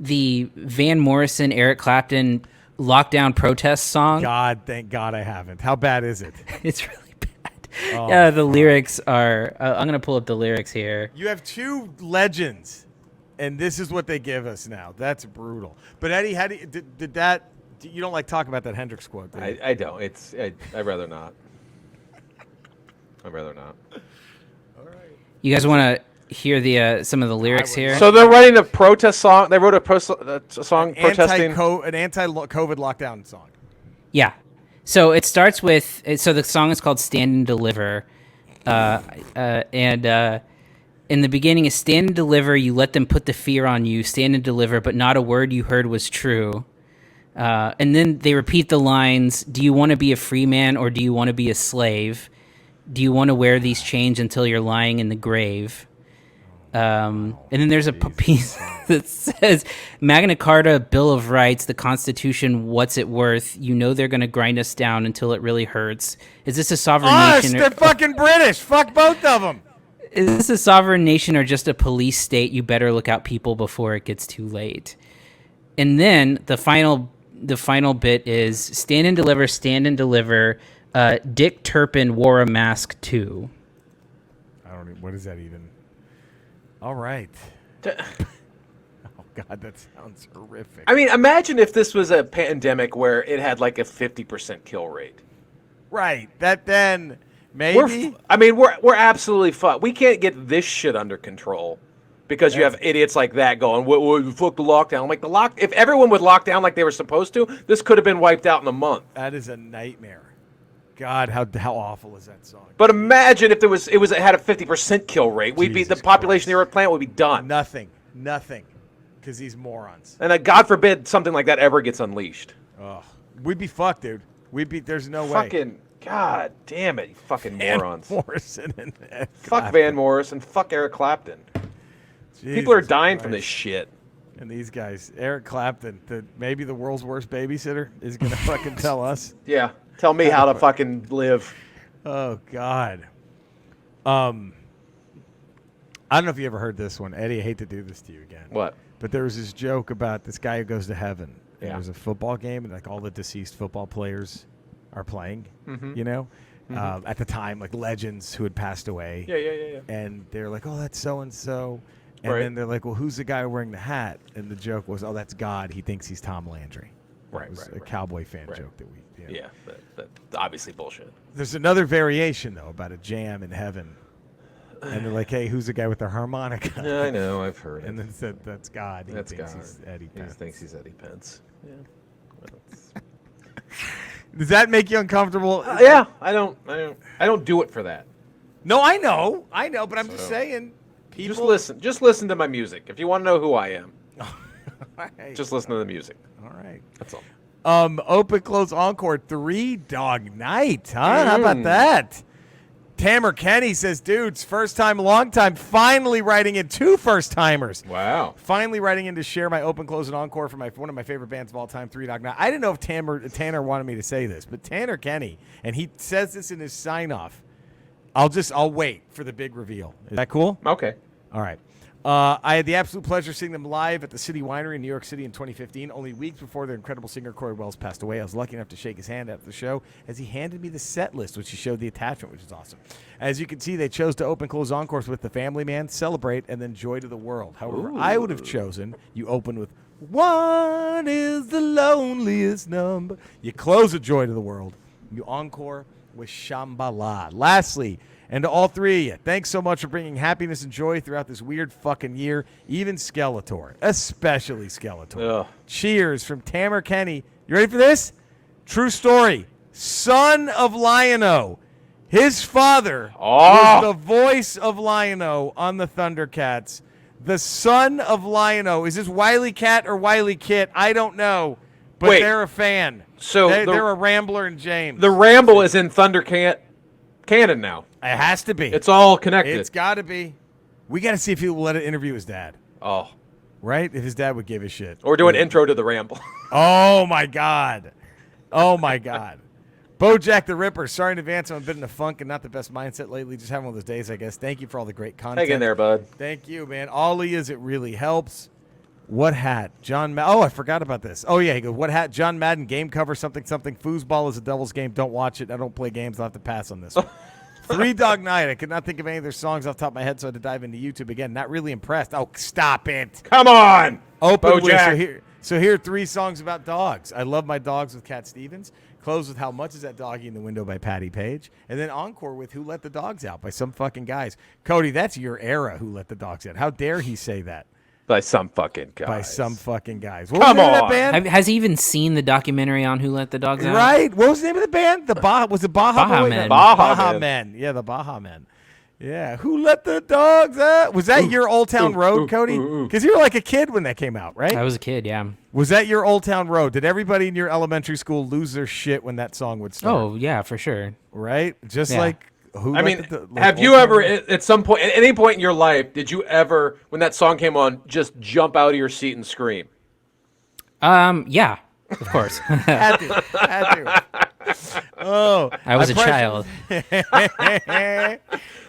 Van Morrison Eric Clapton lockdown protest song? God, thank God I haven't. How bad is it? It's really bad. Oh, Yeah, the lyrics are. I'm gonna pull up the lyrics here. You have 2 legends, and this is what they give us now. That's brutal. But Eddie, how do you, did that? You don't like talking about that Hendrix quote, do you? I don't. I'd rather not. I'd rather not. You guys want to hear the some of the lyrics here? So they're writing a protest song. They wrote a song protesting. An anti-COVID lockdown song. Yeah. So it starts with so the song is called "Stand and Deliver," and in the beginning is "Stand and deliver. You let them put the fear on you. Stand and deliver, but not a word you heard was true." And then they repeat the lines: "Do you want to be a free man or do you want to be a slave? Do you want to wear these chains until you're lying in the grave?" And then there's a piece that says, "Magna Carta, Bill of Rights, the Constitution, what's it worth? You know they're going to grind us down until it really hurts. Is this a sovereign Us, nation? they're fucking British. Fuck both of them. Is this a sovereign nation or just a police state? You better look out, people, before it gets too late." And then the final bit is stand and deliver. Dick Turpin wore a mask too. I don't even, what is that even? All right. Oh, God, that sounds horrific. I mean, imagine if this was a pandemic where it had like a 50% kill rate. Right. That then maybe. We're absolutely fucked. We can't get this shit under control because you have idiots like that going, fuck the lockdown. I'm like, if everyone would lock down like they were supposed to, this could have been wiped out in a month. That is a nightmare. God, how awful is that song? But imagine if it had a 50% kill rate. The Jesus population Christ. of the Earth planet would be done. Nothing. Because these morons. And God forbid something like that ever gets unleashed. Oh, we'd be fucked, dude. There's no way. Fucking God damn it, you fucking morons. Morrison and Fuck Van Morrison. Fuck Eric Clapton. People are dying from this shit. And these guys, Eric Clapton, maybe the world's worst babysitter, is gonna fucking tell us. Yeah, tell me how to fucking live. Oh God. I don't know if you ever heard this one, Eddie. I hate to do this to you again. What? But there was this joke about this guy who goes to heaven. And Yeah. there's a football game, and like all the deceased football players are playing. Mm-hmm. You know, at the time, like legends who had passed away. Yeah. And they're like, "Oh, that's so and so." And Right. then they're like, "Well, who's the guy wearing the hat?" And the joke was, "Oh, that's God. He thinks he's Tom Landry." Right, It was right, a right. cowboy fan Right. joke that we. Yeah, that's obviously bullshit. There's another variation though about a jam in heaven, and they're like, "Hey, who's the guy with the harmonica?" Yeah, I know. I've heard And it. then said, "That's God. He That's thinks God. he's Eddie He Pence." thinks he's Eddie Pence. Yeah. Well, Does that make you uncomfortable? yeah, I don't do it for that. No, I know, but I'm just saying. People Just listen to my music. If you want to know who I am, Right. just listen to the music. All right. That's all. Open, close, encore, 3 Dog Night, huh? How about that? Tamara Kenny says, dudes, first time, long time, finally writing in 2 first-timers. Wow. Finally writing in to share my open, close, and encore for one of my favorite bands of all time, Three Dog Night. I didn't know if Tanner wanted me to say this, but Tanner Kenny, and he says this in his sign-off. I'll wait for the big reveal. Is that cool? Okay. All right. I had the absolute pleasure seeing them live at the City Winery in New York City in 2015, only weeks before their incredible singer Corey Wells passed away. I was lucky enough to shake his hand after the show as he handed me the set list, which he showed the attachment, which is awesome. As you can see, they chose to open close encores with The Family Man, Celebrate, and then Joy to the World. However, I would have chosen you open with One is the loneliest number. You close with Joy to the World. You encore with Shambhala. Lastly, and to all three of you, thanks so much for bringing happiness and joy throughout this weird fucking year, even Skeletor, especially Skeletor. Ugh. Cheers from Tamara Kenny. You ready for this? True story. Son of Lion-O. His father was the voice of Lion-O on the Thundercats. The son of Lion-O. Is this Wily Cat or Wily Kit? I don't know, but Wait. they're a fan. So they're a Rambler and James. The Ramble is in Thundercat canon now. It has to be. It's all connected. It's got to be. We got to see if he will let it interview his dad. Oh. Right? If his dad would give a shit. Or do an intro to the Ramble. Oh, my God. Oh, my God. Bojack the Ripper. Sorry in advance. I'm a bit in a funk and not the best mindset lately. Just having one of those days, I guess. Thank you for all the great content. Hang in there, bud. Thank you, man. Ollie is. It really helps. What hat? I forgot about this. Oh, yeah. He goes, what hat? John Madden game cover something. Foosball is a devil's game. Don't watch it. I don't play games. I'll have to pass on this one. Three Dog Night. I could not think of any of their songs off the top of my head, so I had to dive into YouTube again. Not really impressed. Oh, stop it. Come on. Open with, Bojack. so here are 3 songs about dogs. I Love My Dogs with Cat Stevens. Close with How Much Is That Doggy in the Window by Patty Page. And then encore with Who Let the Dogs Out by some fucking guys. Cody, that's your era, Who Let the Dogs Out. How dare he say that? By some fucking guys. By some fucking guys. What Come was the name of on. that band? Has he even seen the documentary on Who Let the Dogs Out? Right. What was the name of the band? Was it Baja Baja Boy? Men. Baja Men. Yeah, the Baja Men. Yeah. Who Let the Dogs Out? Was that your Old Town Road, Cody? Because you were like a kid when that came out, right? I was a kid, yeah. Was that your Old Town Road? Did everybody in your elementary school lose their shit when that song would start? Oh, yeah, for sure. Right? Just Yeah. like Who I Let mean, the have Old you Town ever, Road? at some point, at any point in your life, did you ever, when that song came on, just jump out of your seat and scream? Yeah, of course. Had to. Oh. I was a probably child.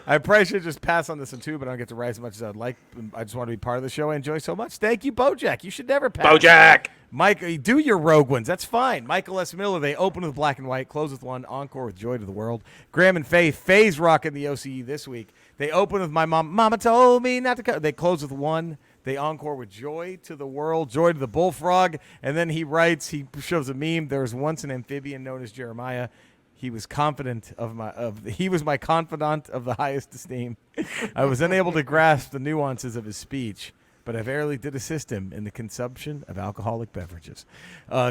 I probably should just pass on this one too, but I don't get to write as much as I'd like. I just want to be part of the show. I enjoy so much. Thank you, Bojack. You should never pass. Bojack! Mike, do your rogue ones. That's fine. Michael S. Miller, they open with Black and White, close with one, encore with Joy to the World. Graham and Faith, Faye's rocking the OCE this week. They open with My Mama Told Me Not to Come. They close with one. They encore with Joy to the World, Joy to the Bullfrog. And then he writes, he shows a meme. There was once an amphibian known as Jeremiah. He was he was my confidant of the highest esteem. I was unable to grasp the nuances of his speech, but I verily did assist him in the consumption of alcoholic beverages.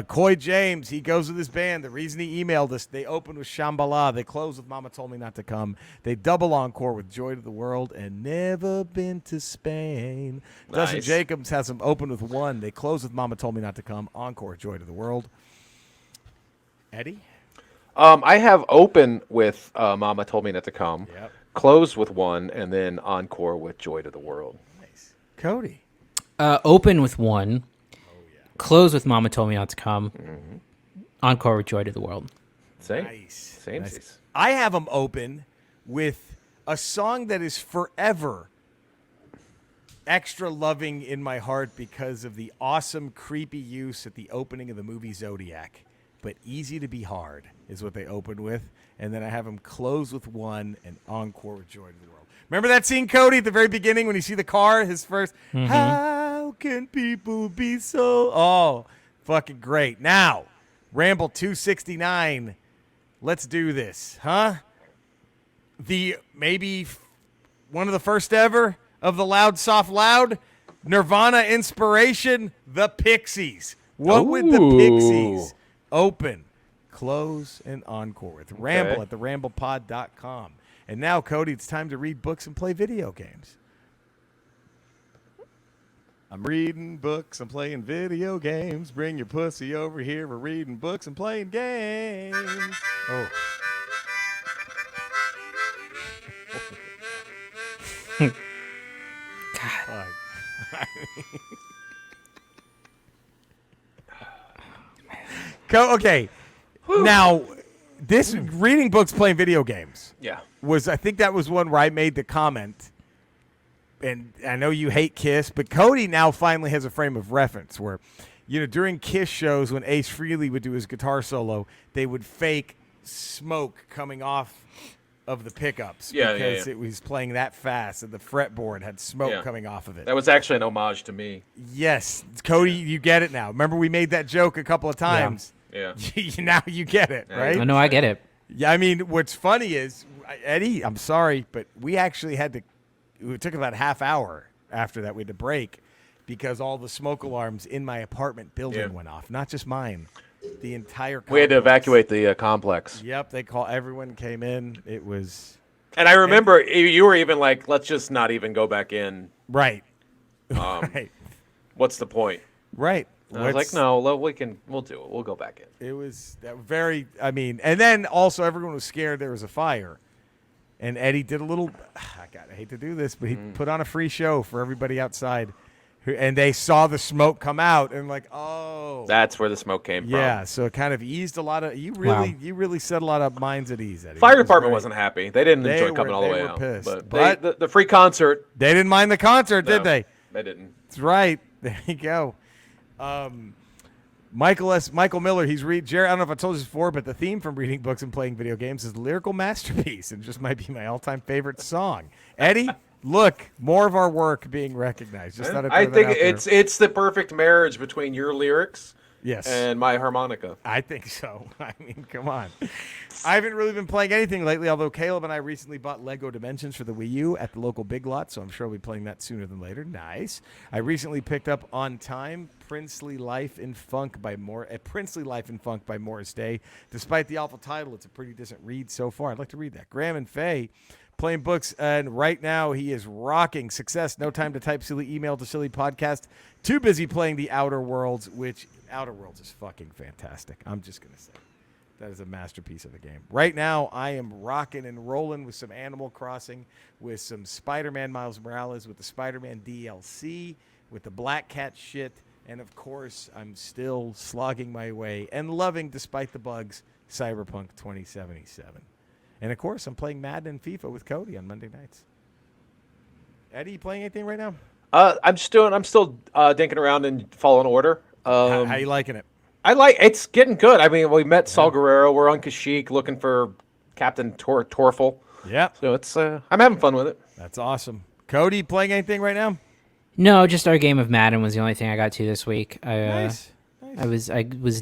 Coy James, he goes with his band. The reason he emailed us, they open with Shambhala. They close with Mama Told Me Not to Come. They double encore with Joy to the World and Never Been to Spain. Nice. Dustin Jacobs has them open with one. They close with Mama Told Me Not to Come. Encore, Joy to the World. Eddie? I have open with Mama Told Me Not to Come, Yep. close with one, and then encore with Joy to the World. Nice. Cody? Open with one. Close with Mama Told Me Not to Come. Encore with Joy to the World. Same. Nice. Same. Nice. I have them open with a song that is forever extra loving in my heart because of the awesome, creepy use at the opening of the movie Zodiac. But Easy to Be Hard is what they open with. And then I have them close with one and encore with Joy to the World. Remember that scene, Cody, at the very beginning when you see the car, his first, How can people be so... Oh, fucking great. Now, Ramble 269, let's do this, huh? One of the first ever of the Loud, Soft, Loud, Nirvana inspiration, the Pixies. What would the Pixies open, close, and encore with? Ramble at theramblepod.com. And now, Cody, it's time to read books and play video games. I'm reading books, I'm playing video games. Bring your pussy over here. We're reading books and playing games. Oh. Okay, now this reading books, playing video games. Yeah. I think that was one where I made the comment, and I know you hate Kiss, but Cody now finally has a frame of reference where, during Kiss shows when Ace Frehley would do his guitar solo, they would fake smoke coming off of the pickups because it was playing that fast and the fretboard had smoke coming off of it. That was actually an homage to me. Yes. Cody, you get it now. Remember we made that joke a couple of times. Yeah. Now you get it, right? I know, I get it. Yeah, I mean, what's funny is, Eddie, I'm sorry, but we actually it took about a half hour after that we had to break because all the smoke alarms in my apartment building went off. Not just mine. The entire complex. We had to evacuate the complex. Yep, everyone came in. It was... And I remember you were even like, let's just not even go back in. Right. Right. What's the point? Right. I was like, no, we'll do it. We'll go back in. It was and then also everyone was scared there was a fire. And Eddie did a little, I hate to do this, but he put on a free show for everybody outside. And they saw the smoke come out and like, oh. That's where the smoke came from. Yeah, so it kind of eased a lot of, you really set a lot of minds at ease, Eddie. Fire department wasn't happy. They didn't enjoy coming all the way out. Pissed. But the free concert. They didn't mind the concert, did they? They didn't. That's right. There you go. Michael Miller, Jerry, I don't know if I told you this before, but the theme from reading books and playing video games is a lyrical masterpiece and just might be my all-time favorite song. Eddie, look, more of our work being recognized. Just I think it's the perfect marriage between your lyrics and my harmonica. I think so. I mean, come on. I haven't really been playing anything lately, although Caleb and I recently bought Lego Dimensions for the Wii U at the local Big Lot, so I'm sure we'll be playing that sooner than later. Nice. I recently picked up On Time, Princely Life in Funk by Morris Day. Despite the awful title, it's a pretty decent read so far. I'd like to read that. Graham and Faye playing books, and right now he is rocking Success. No time to type silly email to silly podcast. Too busy playing the Outer Worlds, which Outer Worlds is fucking fantastic. I'm just going to say. That is a masterpiece of a game. Right now, I am rocking and rolling with some Animal Crossing, with some Spider-Man Miles Morales, with the Spider-Man DLC, with the Black Cat shit, and of course, I'm still slogging my way and loving, despite the bugs, Cyberpunk 2077. And of course, I'm playing Madden and FIFA with Cody on Monday nights. Eddie, you playing anything right now? I'm still dinking around in Fallen Order. How you liking it? It's getting good. I mean, we met Saul Guerrero. We're on Kashyyyk looking for Captain Torfel. Yeah. So it's I'm having fun with it. That's awesome. Cody, playing anything right now? No, just our game of Madden was the only thing I got to this week. Nice. I was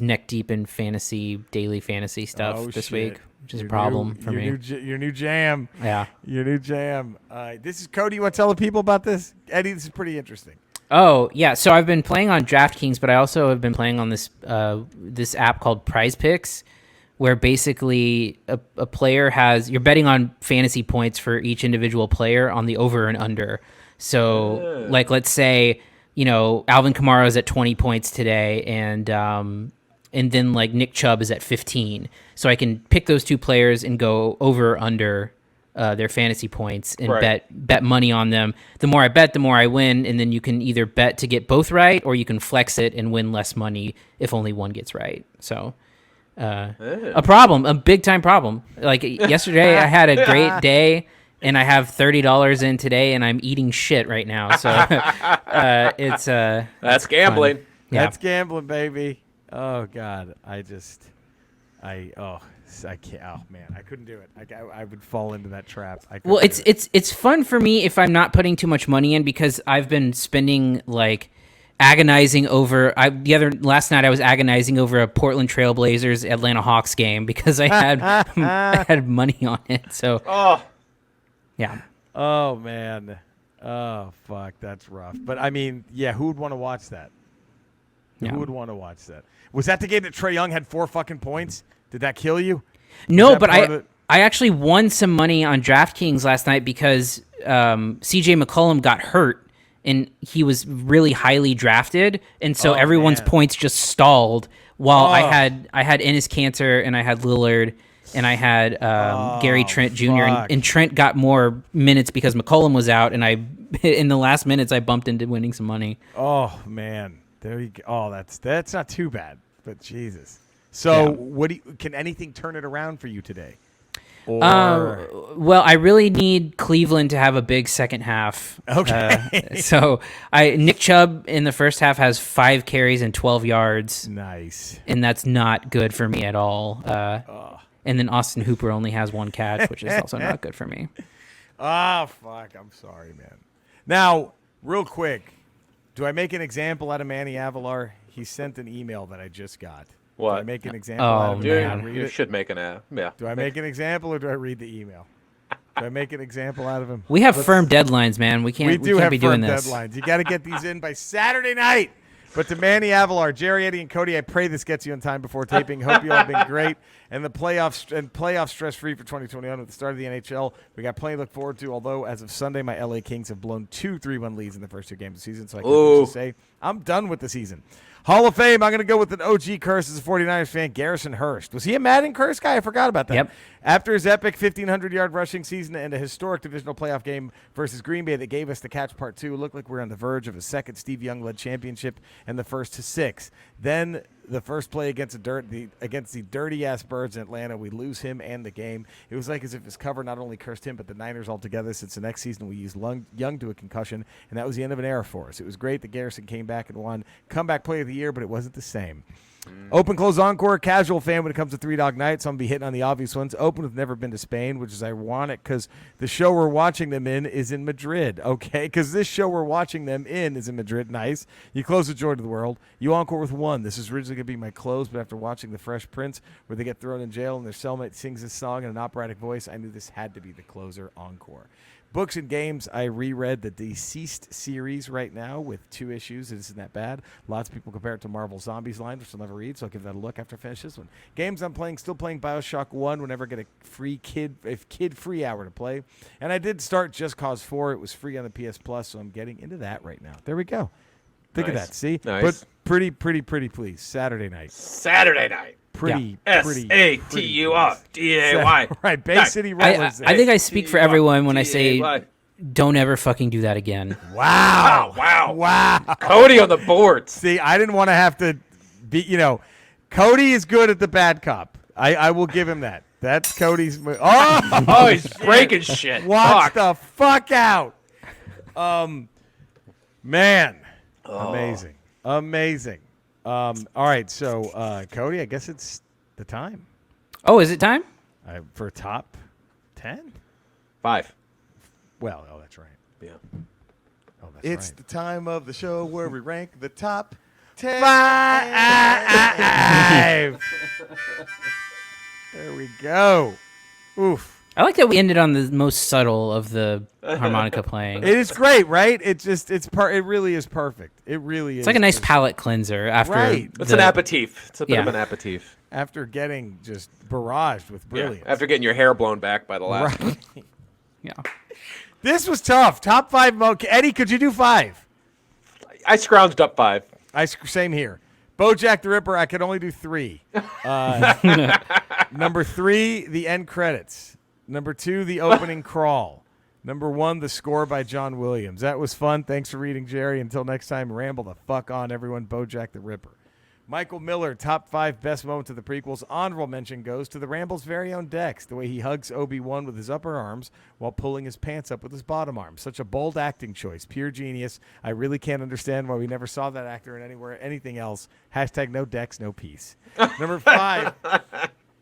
neck deep in daily fantasy stuff this week, which is a problem for me. Your new jam. Yeah. Your new jam. This is Cody. You want to tell the people about this? Eddie, this is pretty interesting. Oh, yeah. So I've been playing on DraftKings, but I also have been playing on this app called Prize Picks, where basically a player you're betting on fantasy points for each individual player on the over and under. So, like, let's say, Alvin Kamara is at 20 points today, and then, like, Nick Chubb is at 15. So I can pick those two players and go over or under their fantasy points and bet money on them. The more I bet, the more I win, and then you can either bet to get both right, or you can flex it and win less money if only one gets right. So a big time problem. Like yesterday, I had a great day, and I have $30 in today, and I'm eating shit right now. So that's gambling. Yeah. That's gambling, baby. Oh God, I can't. Oh man, I couldn't do it. I would fall into that trap. Well, it's fun for me if I'm not putting too much money in, because I've been spending agonizing over. Last night I was agonizing over a Portland Trailblazers Atlanta Hawks game because I had I had money on it. So yeah. Oh man. Oh fuck, that's rough. But I mean, yeah, who would want to watch that? Yeah. Who would want to watch that? Was that the game that Trae Young had 4 fucking points? Did that kill you? No, but I actually won some money on DraftKings last night because CJ McCollum got hurt and he was really highly drafted, and so everyone's points just stalled while I had Enes Kanter and I had Lillard and I had Gary Trent Jr. fuck. And Trent got more minutes because McCollum was out, and I in the last minutes I bumped into winning some money. Oh man, there you go. Oh, that's not too bad, but Jesus. So, Yeah. can anything turn it around for you today? Or Well, I really need Cleveland to have a big second half. Okay. So Nick Chubb in the first half has 5 carries and 12 yards, nice. and that's not good for me at all. And then Austin Hooper only has 1 catch, which is also not good for me. Ah, fuck. I'm sorry, man. Now, real quick, do I make an example out of Manny Avalar? He sent an email that I just got. Do I What? make an example out of him? Dude, and I read you it? should make an app. Yeah. Do I make an example or do I read the email? Do I make an example out of him? We have firm deadlines, man. We can't have be doing firm this. deadlines. You got to get these in by Saturday night. But to Manny Avalar, Jerry, Eddie, and Cody, I pray this gets you in time before taping. Hope you all have been great. And the playoffs stress-free for 2021 at the start of the NHL. We got plenty to look forward to, although as of Sunday, my LA Kings have blown 2 3-1 leads in the first 2 games of the season, so I can officially say I'm done with the season. Hall of Fame, I'm going to go with an OG curse as a 49ers fan, Garrison Hurst. Was he a Madden curse guy? I forgot about that. Yep. After his epic 1,500-yard rushing season and a historic divisional playoff game versus Green Bay that gave us the catch part 2, it looked like we were on the verge of a second Steve Young-led championship and the first to 6. Then the first play against the dirty-ass Birds in Atlanta, we lose him and the game. It was like as if his cover not only cursed him but the Niners altogether, since the next season we used Young to a concussion, and that was the end of an era for us. It was great that Garrison came back and won comeback play of the year, but it wasn't the same. Open, close, encore, casual fan when it comes to Three Dog Night, so I'm going to be hitting on the obvious ones. Open with Never Been to Spain, which is ironic because the show we're watching them in is in Madrid, okay? Because this show we're watching them in is in Madrid. Nice. You close with Joy to the World. You encore with One. This is originally going to be my close, but after watching The Fresh Prince, where they get thrown in jail and their cellmate sings this song in an operatic voice, I knew this had to be the closer, encore. Books and games, I reread the Deceased series right now with 2 issues. It isn't that bad. Lots of people compare it to Marvel Zombies line, which I'll never read, so I'll give that a look after I finish this one. Games I'm playing, still playing BioShock 1 whenever I get a free kid-free hour to play. And I did start Just Cause 4. It was free on the PS Plus, so I'm getting into that right now. There we go. Think of Nice. that, see? Nice. But pretty pleased. Saturday night. Saturday night. Pretty SATURDAY. Right, Bay City Rollers. I think I speak for everyone when I say DAY. don't ever fucking do that again. Wow. Wow. Cody on the boards. See, I didn't want to have to be, Cody is good at the bad cop. I will give him that. That's Cody's. Oh, he's breaking shit. Watch Fuck. the fuck out. Man. Amazing. All right, so Cody, I guess it's the time Oh, is it time? for top 10. 5. Well, that's right. Yeah. Oh, that's It's right. the time of the show where we rank the top 10. Five. There we go. Oof. I like that we ended on the most subtle of the harmonica playing. It is great, right? It really is perfect. It really is. It's like a nice palate cleanser after. Right. It's an aperitif. It's a bit of Yeah. an aperitif. After getting just barraged with brilliance. Yeah. After getting your hair blown back by the last one. Right. Yeah. This was tough. Top 5. Eddie, could you do 5? I scrounged up 5. Same here. BoJack the Ripper, I could only do 3. Number 3, the end credits. Number 2, the opening crawl. Number 1, the score by John Williams. That was fun. Thanks for reading, Jerry. Until next time, ramble the fuck on, everyone. BoJack the Ripper. Michael Miller, top 5 best moments of the prequels. Honorable mention goes to the Ramble's very own Dex, the way he hugs Obi-Wan with his upper arms while pulling his pants up with his bottom arm. Such a bold acting choice. Pure genius. I really can't understand why we never saw that actor in anything else. # no Dex, no peace. Number 5,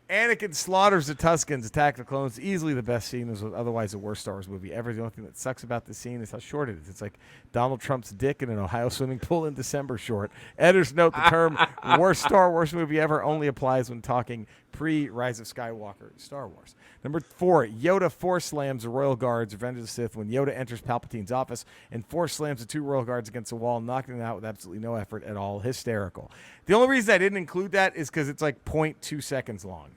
Anakin slaughters the Tuskens, Attack the Clones. Easily the best scene. It was otherwise the worst Star Wars movie ever. The only thing that sucks about this scene is how short it is. It's like Donald Trump's dick in an Ohio swimming pool in December short. Editors note the term worst Star Wars movie ever only applies when talking pre-Rise of Skywalker Star Wars. Number 4, Yoda force slams the Royal Guards, Revenge of the Sith, when Yoda enters Palpatine's office and force slams the 2 Royal Guards against the wall, knocking them out with absolutely no effort at all. Hysterical. The only reason I didn't include that is because it's like 0.2 seconds long.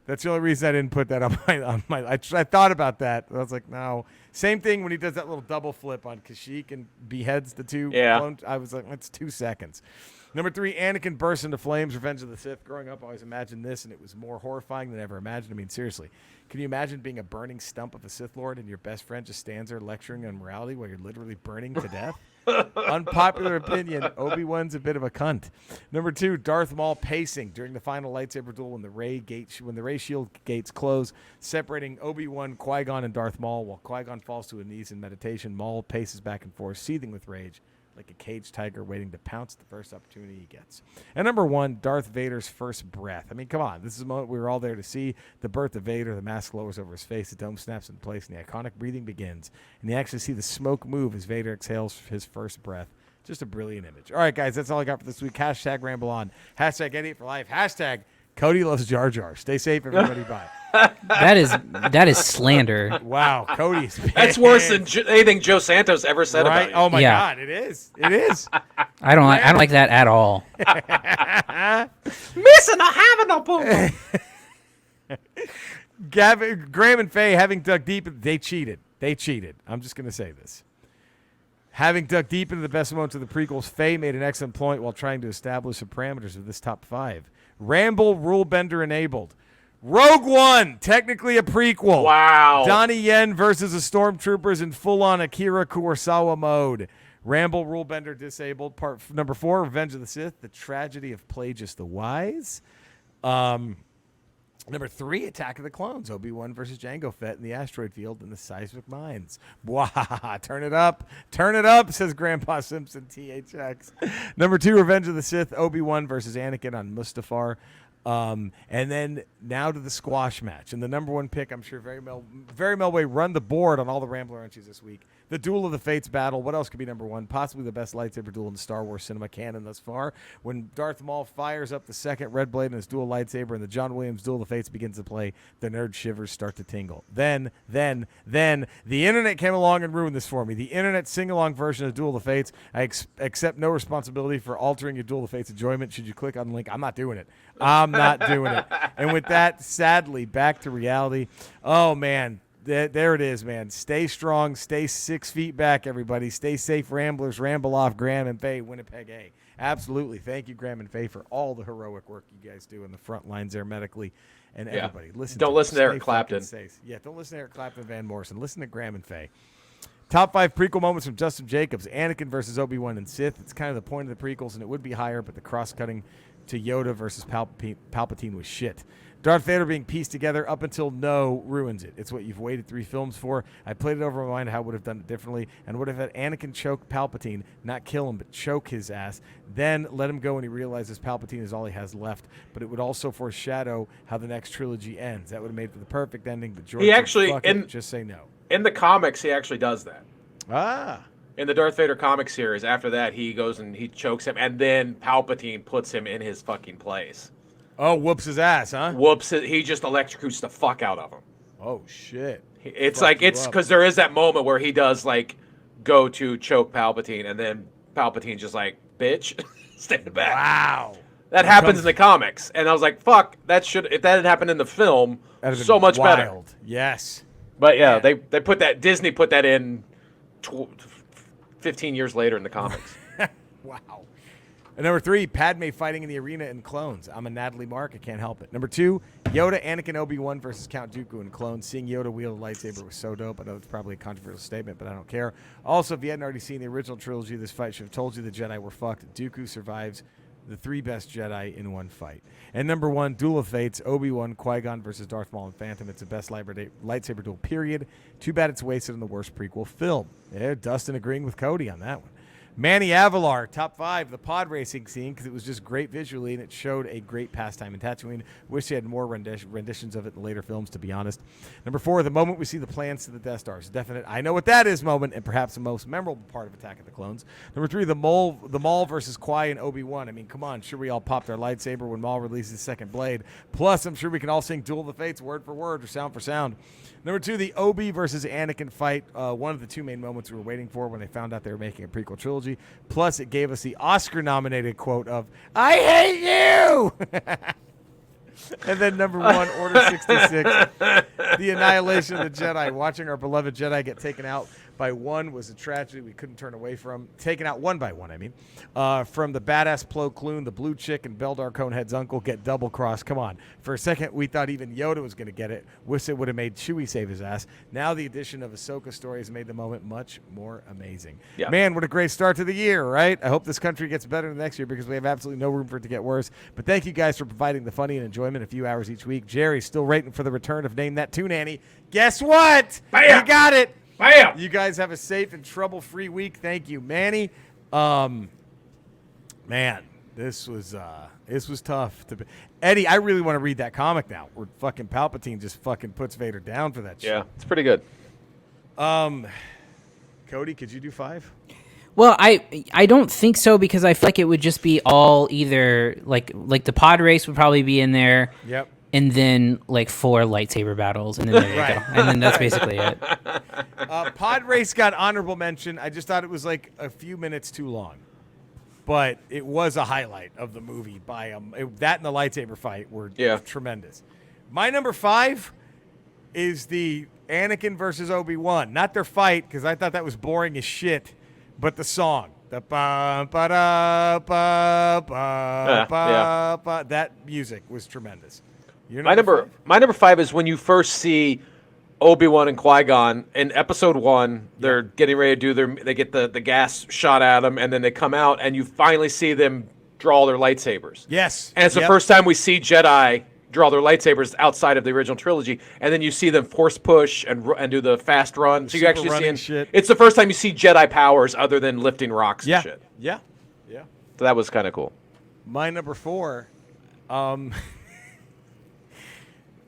That's the only reason I didn't put that on my. I thought about that. I was like, no. Same thing when he does that little double flip on Kashyyyk and beheads the 2. Yeah. Clones. I was like, that's 2 seconds. Number 3, Anakin bursts into flames, Revenge of the Sith. Growing up, I always imagined this, and it was more horrifying than I ever imagined. I mean, seriously, can you imagine being a burning stump of a Sith Lord and your best friend just stands there lecturing on morality while you're literally burning to death? Unpopular opinion, Obi-Wan's a bit of a cunt. Number 2, Darth Maul pacing during the final lightsaber duel when the Ray shield gates close, separating Obi-Wan, Qui-Gon, and Darth Maul. While Qui-Gon falls to his knees in meditation, Maul paces back and forth, seething with rage, like a caged tiger waiting to pounce the first opportunity he gets. And number 1, Darth Vader's first breath. I mean, come on. This is a moment we were all there to see. The birth of Vader, the mask lowers over his face, the dome snaps in place, and the iconic breathing begins. And you actually see the smoke move as Vader exhales his first breath. Just a brilliant image. All right, guys, that's all I got for this week. Hashtag Ramble On. Hashtag Idiot for Life. Hashtag Cody loves Jar Jar. Stay safe, everybody. Bye. That is slander. Wow, Cody's That's worse than anything Joe Santos ever said about you. Oh my Yeah. God, it is. It is. I don't like that at all. Missing a having a boom. Graham and Faye, having dug deep, they cheated. They cheated. I'm just going to say this. Having dug deep into the best moments of the prequels, Faye made an excellent point while trying to establish the parameters of this top 5. Ramble, rule bender enabled. Rogue One, technically a prequel. Wow. Donnie Yen versus the Stormtroopers in full-on Akira Kurosawa mode. Ramble, rule bender disabled. Part number 4, Revenge of the Sith, the tragedy of Plagueis the Wise. Number 3, Attack of the Clones, Obi-Wan versus Jango Fett in the asteroid field and the seismic mines. Bwah, turn it up, says Grandpa Simpson, THX. Number 2, Revenge of the Sith, Obi-Wan versus Anakin on Mustafar. And then now to the squash match. And the number 1 pick, I'm sure very Melway run the board on all the Rambler entries this week. The Duel of the Fates battle. What else could be number 1? Possibly the best lightsaber duel in the Star Wars cinema canon thus far. When Darth Maul fires up the second red blade in his dual lightsaber and the John Williams Duel of the Fates begins to play, the nerd shivers start to tingle. Then, the internet came along and ruined this for me. The internet sing-along version of Duel of the Fates. I accept no responsibility for altering your Duel of the Fates enjoyment. Should you click on the link? I'm not doing it. I'm not doing it. And with that, sadly, back to reality. Oh, man. There it is, man. Stay strong. Stay 6 feet back, everybody. Stay safe, Ramblers. Ramble off, Graham and Faye, Winnipeg A. Absolutely. Thank you, Graham and Faye, for all the heroic work you guys do in the front lines there medically. And everybody, Don't listen to Eric Clapton. Yeah, don't listen to Eric Clapton, Van Morrison. Listen to Graham and Faye. Top 5 prequel moments from Justin Jacobs. Anakin versus Obi-Wan and Sith. It's kind of the point of the prequels, and it would be higher, but the cross-cutting to Yoda versus Palpatine was shit. Darth Vader being pieced together up until no ruins it. It's what you've waited 3 films for. I played it over my mind how I would have done it differently and would have had Anakin choke Palpatine, not kill him, but choke his ass. Then let him go when he realizes Palpatine is all he has left. But it would also foreshadow how the next trilogy ends. That would have made for the perfect ending, but George said, just say no. In the comics, he actually does that. Ah. In the Darth Vader comic series, after that, he goes and he chokes him, and then Palpatine puts him in his fucking place. Oh, whoops his ass, huh? Whoops it. He just electrocutes the fuck out of him. Oh, shit. It's because there is that moment where he does, like, go to choke Palpatine, and then Palpatine's just like, bitch, stand back. Wow. That happens in the comics. And I was like, fuck, if that had happened in the film, so much better. Yes. But yeah, they put that, Disney put that in 15 years later in the comics. Wow. And number 3, Padme fighting in the arena in Clones. I'm a Natalie Mark. I can't help it. Number 2, Yoda, Anakin, Obi-Wan versus Count Dooku in Clones. Seeing Yoda wield a lightsaber was so dope. I know it's probably a controversial statement, but I don't care. Also, if you hadn't already seen the original trilogy, this fight should have told you the Jedi were fucked. Dooku survives the 3 best Jedi in one fight. And number 1, Duel of Fates, Obi-Wan, Qui-Gon versus Darth Maul and Phantom. It's the best lightsaber duel, period. Too bad it's wasted in the worst prequel film. Yeah, Dustin agreeing with Cody on that one. Manny Avalar, top 5, the pod racing scene, because it was just great visually, and it showed a great pastime in Tatooine. Wish they had more renditions of it in later films, to be honest. Number 4, the moment we see the plans to the Death Stars. Definite, I know what that is moment, and perhaps the most memorable part of Attack of the Clones. Number 3, the Maul versus Qui and Obi-Wan. I mean, come on, sure we all popped our lightsaber when Maul releases his second blade. Plus, I'm sure we can all sing Duel of the Fates word for word or sound for sound. Number 2, the Obi versus Anakin fight. One of the 2 main moments we were waiting for when they found out they were making a prequel trilogy. Plus, it gave us the Oscar-nominated quote of, "I hate you!" And then number 1, Order 66, the annihilation of the Jedi. Watching our beloved Jedi get taken out by one was a tragedy we couldn't turn away from. Taken out one by one, I mean. From the badass Plo Koon, the blue chick, and Beldar Conehead's uncle get double-crossed. Come on. For a second, we thought even Yoda was going to get it. Wish it would have made Chewie save his ass. Now the addition of Ahsoka's story has made the moment much more amazing. Yeah. Man, what a great start to the year, right? I hope this country gets better next year because we have absolutely no room for it to get worse. But thank you guys for providing the funny and enjoyment a few hours each week. Jerry's still waiting for the return of Name That Tune Nanny. Guess what? Bam! You got it. Bam! You guys have a safe and trouble-free week. Thank you, Manny. Man, this was tough. Eddie, I really want to read that comic now where fucking Palpatine just fucking puts Vader down for that shit. Yeah, it's pretty good. Cody, could you do 5? Well, I don't think so because I feel like it would just be all either like the pod race would probably be in there. Yep. And then like 4 lightsaber battles, and then there you Right. go. And then that's basically it. Pod race got honorable mention. I just thought it was like a few minutes too long. But it was a highlight of the movie by that and the lightsaber fight were tremendous. My number 5 is the Anakin versus Obi-Wan. Not their fight, because I thought that was boring as shit, but the song. The ba ba da ba ba ba ba. That music was tremendous. My number 5 is when you first see Obi-Wan and Qui-Gon in Episode 1. They're getting ready to do they get the gas shot at them, and then they come out, and you finally see them draw their lightsabers. Yes. And it's the first time we see Jedi draw their lightsabers outside of the original trilogy, and then you see them force push and do the fast run. So you actually see it's the first time you see Jedi powers other than lifting rocks and shit. Yeah. So that was kind of cool. My number 4,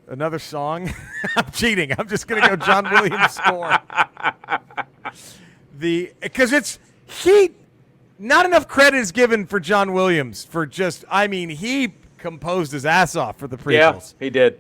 another song. I'm cheating. I'm just gonna go John Williams score. Because not enough credit is given for John Williams for he composed his ass off for the prequels. Yeah, he did.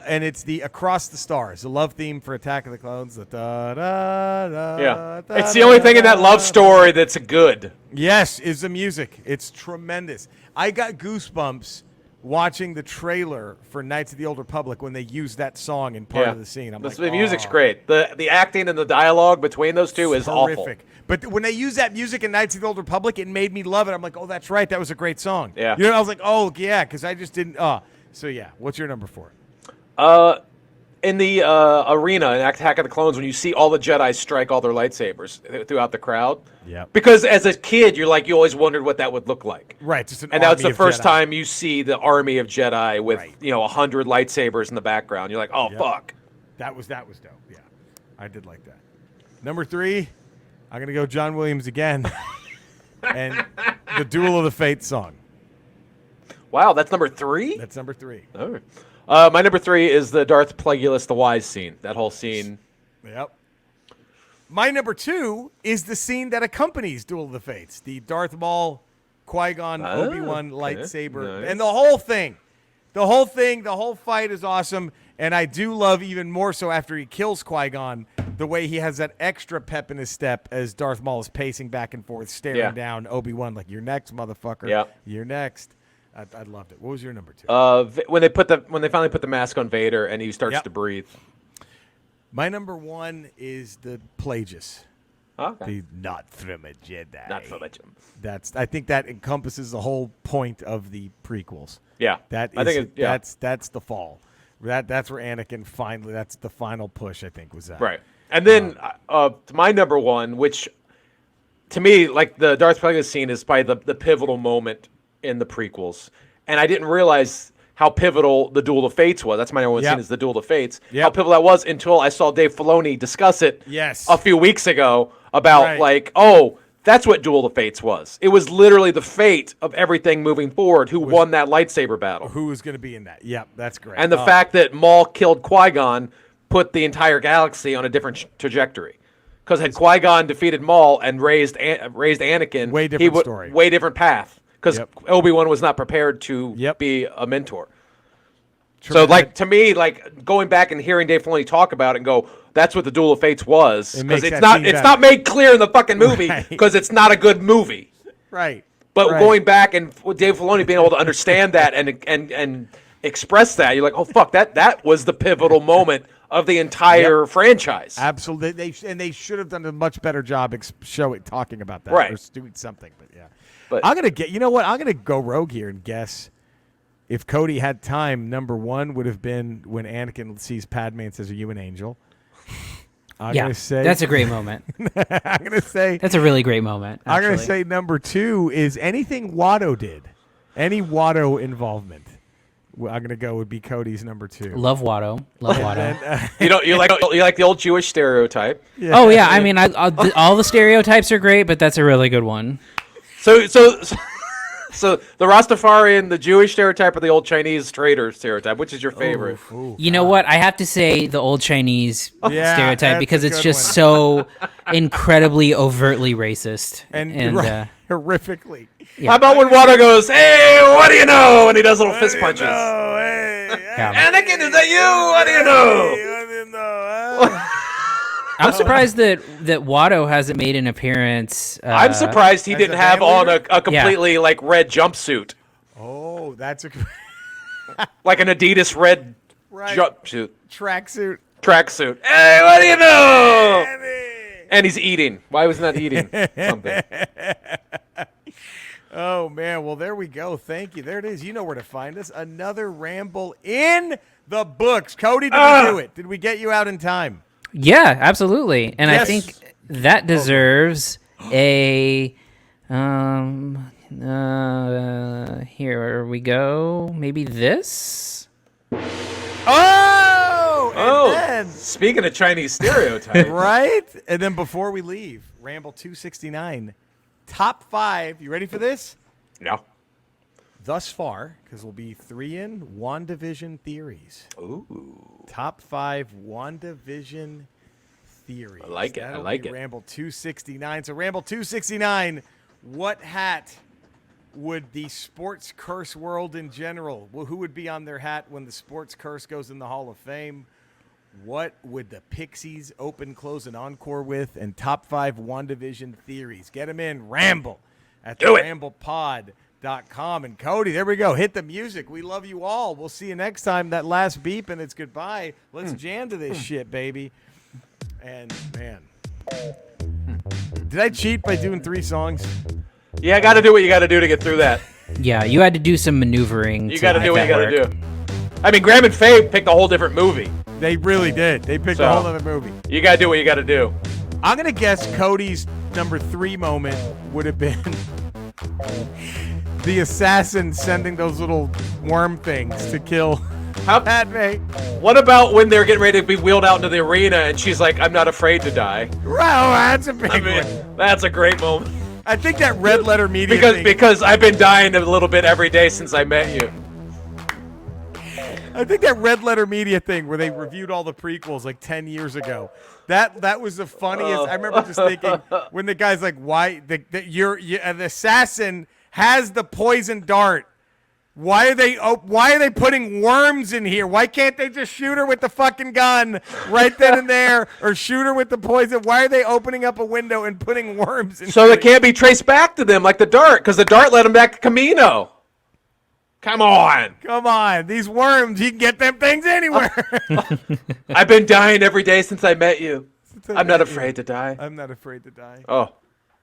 And it's the Across the Stars, the love theme for Attack of the Clones. The da, da, da, Yeah, da, it's the only thing in that love story that's good. Yes, is the music. It's tremendous. I got goosebumps watching the trailer for Knights of the Old Republic when they used that song in part of the scene. The music's great. The acting and the dialogue between those two is horrific. awful. But when they used that music in Knights of the Old Republic, it made me love it. I'm like, oh, that's right. That was a great song. Yeah. I was like, oh, yeah, because I just didn't. So, yeah. What's your number 4? In the arena in Attack of the Clones, when you see all the Jedi strike all their lightsabers throughout the crowd. Yeah. Because as a kid, you always wondered what that would look like. Right. And that was the first time you see the army of Jedi with 100 lightsabers in the background. You're like, oh fuck. That was dope. Yeah, I did like that. Number 3, I'm gonna go John Williams again, and the Duel of the Fates song. Wow, that's number 3. That's number 3. All right. My number 3 is the Darth Plagueis the Wise scene. That whole scene. Yep. My number 2 is the scene that accompanies Duel of the Fates. The Darth Maul, Qui-Gon, Obi-Wan lightsaber. Nice. And the whole thing. The whole fight is awesome. And I do love even more so after he kills Qui-Gon, the way he has that extra pep in his step as Darth Maul is pacing back and forth, staring down Obi-Wan like, you're next, motherfucker. Yeah. You're next. I loved it. What was your number 2? When they finally put the mask on Vader and he starts to breathe. My number 1 is the Plagueis. Okay. The not from a Jedi. Not from a Jedi. I think that encompasses the whole point of the prequels. Yeah. That's the fall. That's where Anakin finally. That's the final push. I think was that. Right. And then my number 1, which to me, like the Darth Plagueis scene, is probably the pivotal moment in the prequels, and I didn't realize how pivotal the Duel of Fates was. That's my number 1 scene, is the Duel of Fates. Yep. How pivotal that was until I saw Dave Filoni discuss it a few weeks ago about that's what Duel of Fates was. It was literally the fate of everything moving forward. Who won that lightsaber battle? Who was going to be in that? Yep, that's great. And the fact that Maul killed Qui-Gon put the entire galaxy on a different trajectory. Because had Qui-Gon defeated Maul and raised Anakin, way different story, way different path. Because Obi-Wan was not prepared to be a mentor. So, to me, going back and hearing Dave Filoni talk about it and go, that's what the Duel of Fates was. Because it's not made clear in the fucking movie because it's not a good movie. Right. But going back and Dave Filoni being able to understand that and express that, you're like, oh fuck, that was the pivotal moment of the entire franchise. Absolutely, they should have done a much better job talking about that, right? Or doing something. But yeah, but I'm gonna get. You know what? I'm gonna go rogue here and guess. If Cody had time, number 1 would have been when Anakin sees Padme and says, "Are you an angel?" I'm gonna say that's a great moment. I'm gonna say that's a really great moment. Actually. I'm gonna say number 2 is anything Watto did, any Watto involvement. I'm gonna go would be Cody's number 2. Love Watto. You like the old Jewish stereotype. Yeah. Oh yeah, I mean, all the stereotypes are great, but that's a really good one. So the Rastafarian, the Jewish stereotype, or the old Chinese trader stereotype? Which is your favorite? You know what? I have to say the old Chinese stereotype because it's just so incredibly overtly racist and horrifically. Yeah. How about when Watto goes, "Hey, what do you know?" and he does little fist punches. Hey, Anakin, is that you? What do you know? Hey, what do you know? I'm surprised that Watto hasn't made an appearance. I'm surprised he didn't have on a completely like red jumpsuit. Oh, that's like an Adidas red jumpsuit. Tracksuit. Hey, what do you know? And he's eating. Why was he not eating something? Oh, man. Well, there we go. Thank you. There it is. You know where to find us. Another Ramble in the books. Cody, did we do it? Did we get you out in time? Yeah, absolutely. And I think that deserves a here we go. Maybe this? Then, speaking of Chinese stereotype. Right? And then before we leave, Ramble 269, top 5. You ready for this? No. Thus far, because we'll be 3 in, WandaVision theories. Ooh. Top 5 WandaVision theories. I like it. Ramble 269. So Ramble 269, what hat would the sports curse world in general, who would be on their hat when the sports curse goes in the Hall of Fame? What would the Pixies open, close, and encore with? And top 5 WandaVision theories. Get them in. Ramble at the RamblePod.com. And Cody, there we go. Hit the music. We love you all. We'll see you next time. That last beep and it's goodbye. Let's jam to this shit, baby. And man, did I cheat by doing 3 songs? Yeah, I got to do what you got to do to get through that. Yeah, you had to do some maneuvering. You got to do what you got to do. I mean, Graham and Faye picked a whole different movie. They really did. They picked a whole other movie. You got to do what you got to do. I'm going to guess Cody's number 3 moment would have been the assassin sending those little worm things to kill Padme. What about when they're getting ready to be wheeled out into the arena and she's like, "I'm not afraid to die"? Well, that's a big one. That's a great moment. I think that red letter media thing. Because I've been dying a little bit every day since I met you. I think that red letter media thing where they reviewed all the prequels like 10 years ago. That was the funniest. I remember just thinking when the guy's like, "Why an assassin has the poison dart? Why are they putting worms in here? Why can't they just shoot her with the fucking gun right then and there, or shoot her with the poison? Why are they opening up a window and putting worms in?" So they can't be traced back to them like the dart, because the dart led them back to Camino. Come on. These worms, you can get them things anywhere. I've been dying every day since I met you. I'm not afraid to die. I'm not afraid to die. Oh,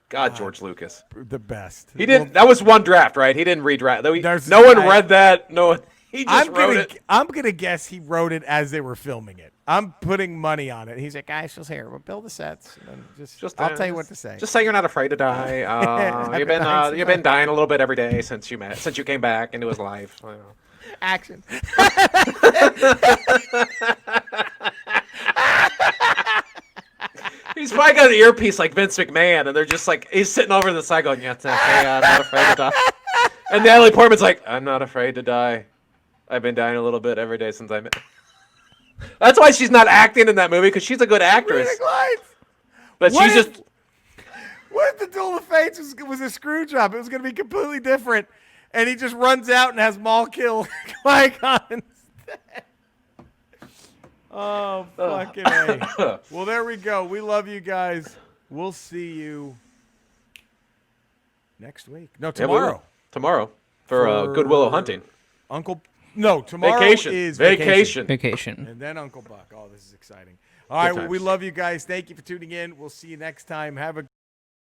God, George Lucas. The best. He didn't. That was one draft, right? He didn't redraft. No one read that. No one. He just wrote it. I'm going to guess he wrote it as they were filming it. I'm putting money on it. He's like, "Guys, just here. We'll build the sets. And I'll tell you what to say. Just say you're not afraid to die. You've been dying a little bit every day since you came back into his life." Action. He's probably got an earpiece like Vince McMahon, and they're just like, he's sitting over the side going, "Yeah, it's okay. I'm not afraid to die." And Natalie Portman's like, "I'm not afraid to die. I've been dying a little bit every day since I met." That's why she's not acting in that movie, because she's a good actress. But what she's just. What if the Duel of Fates was a screw job? It was going to be completely different, and he just runs out and has Maul kill Qui-Gon instead. Oh, fucking A. Well, there we go. We love you guys. We'll see you next week. No, tomorrow. Tomorrow for Good Willow Hunting. Uncle No, tomorrow is Vacation. And then Uncle Buck. Oh, this is exciting. All right, well, we love you guys. Thank you for tuning in. We'll see you next time. Have a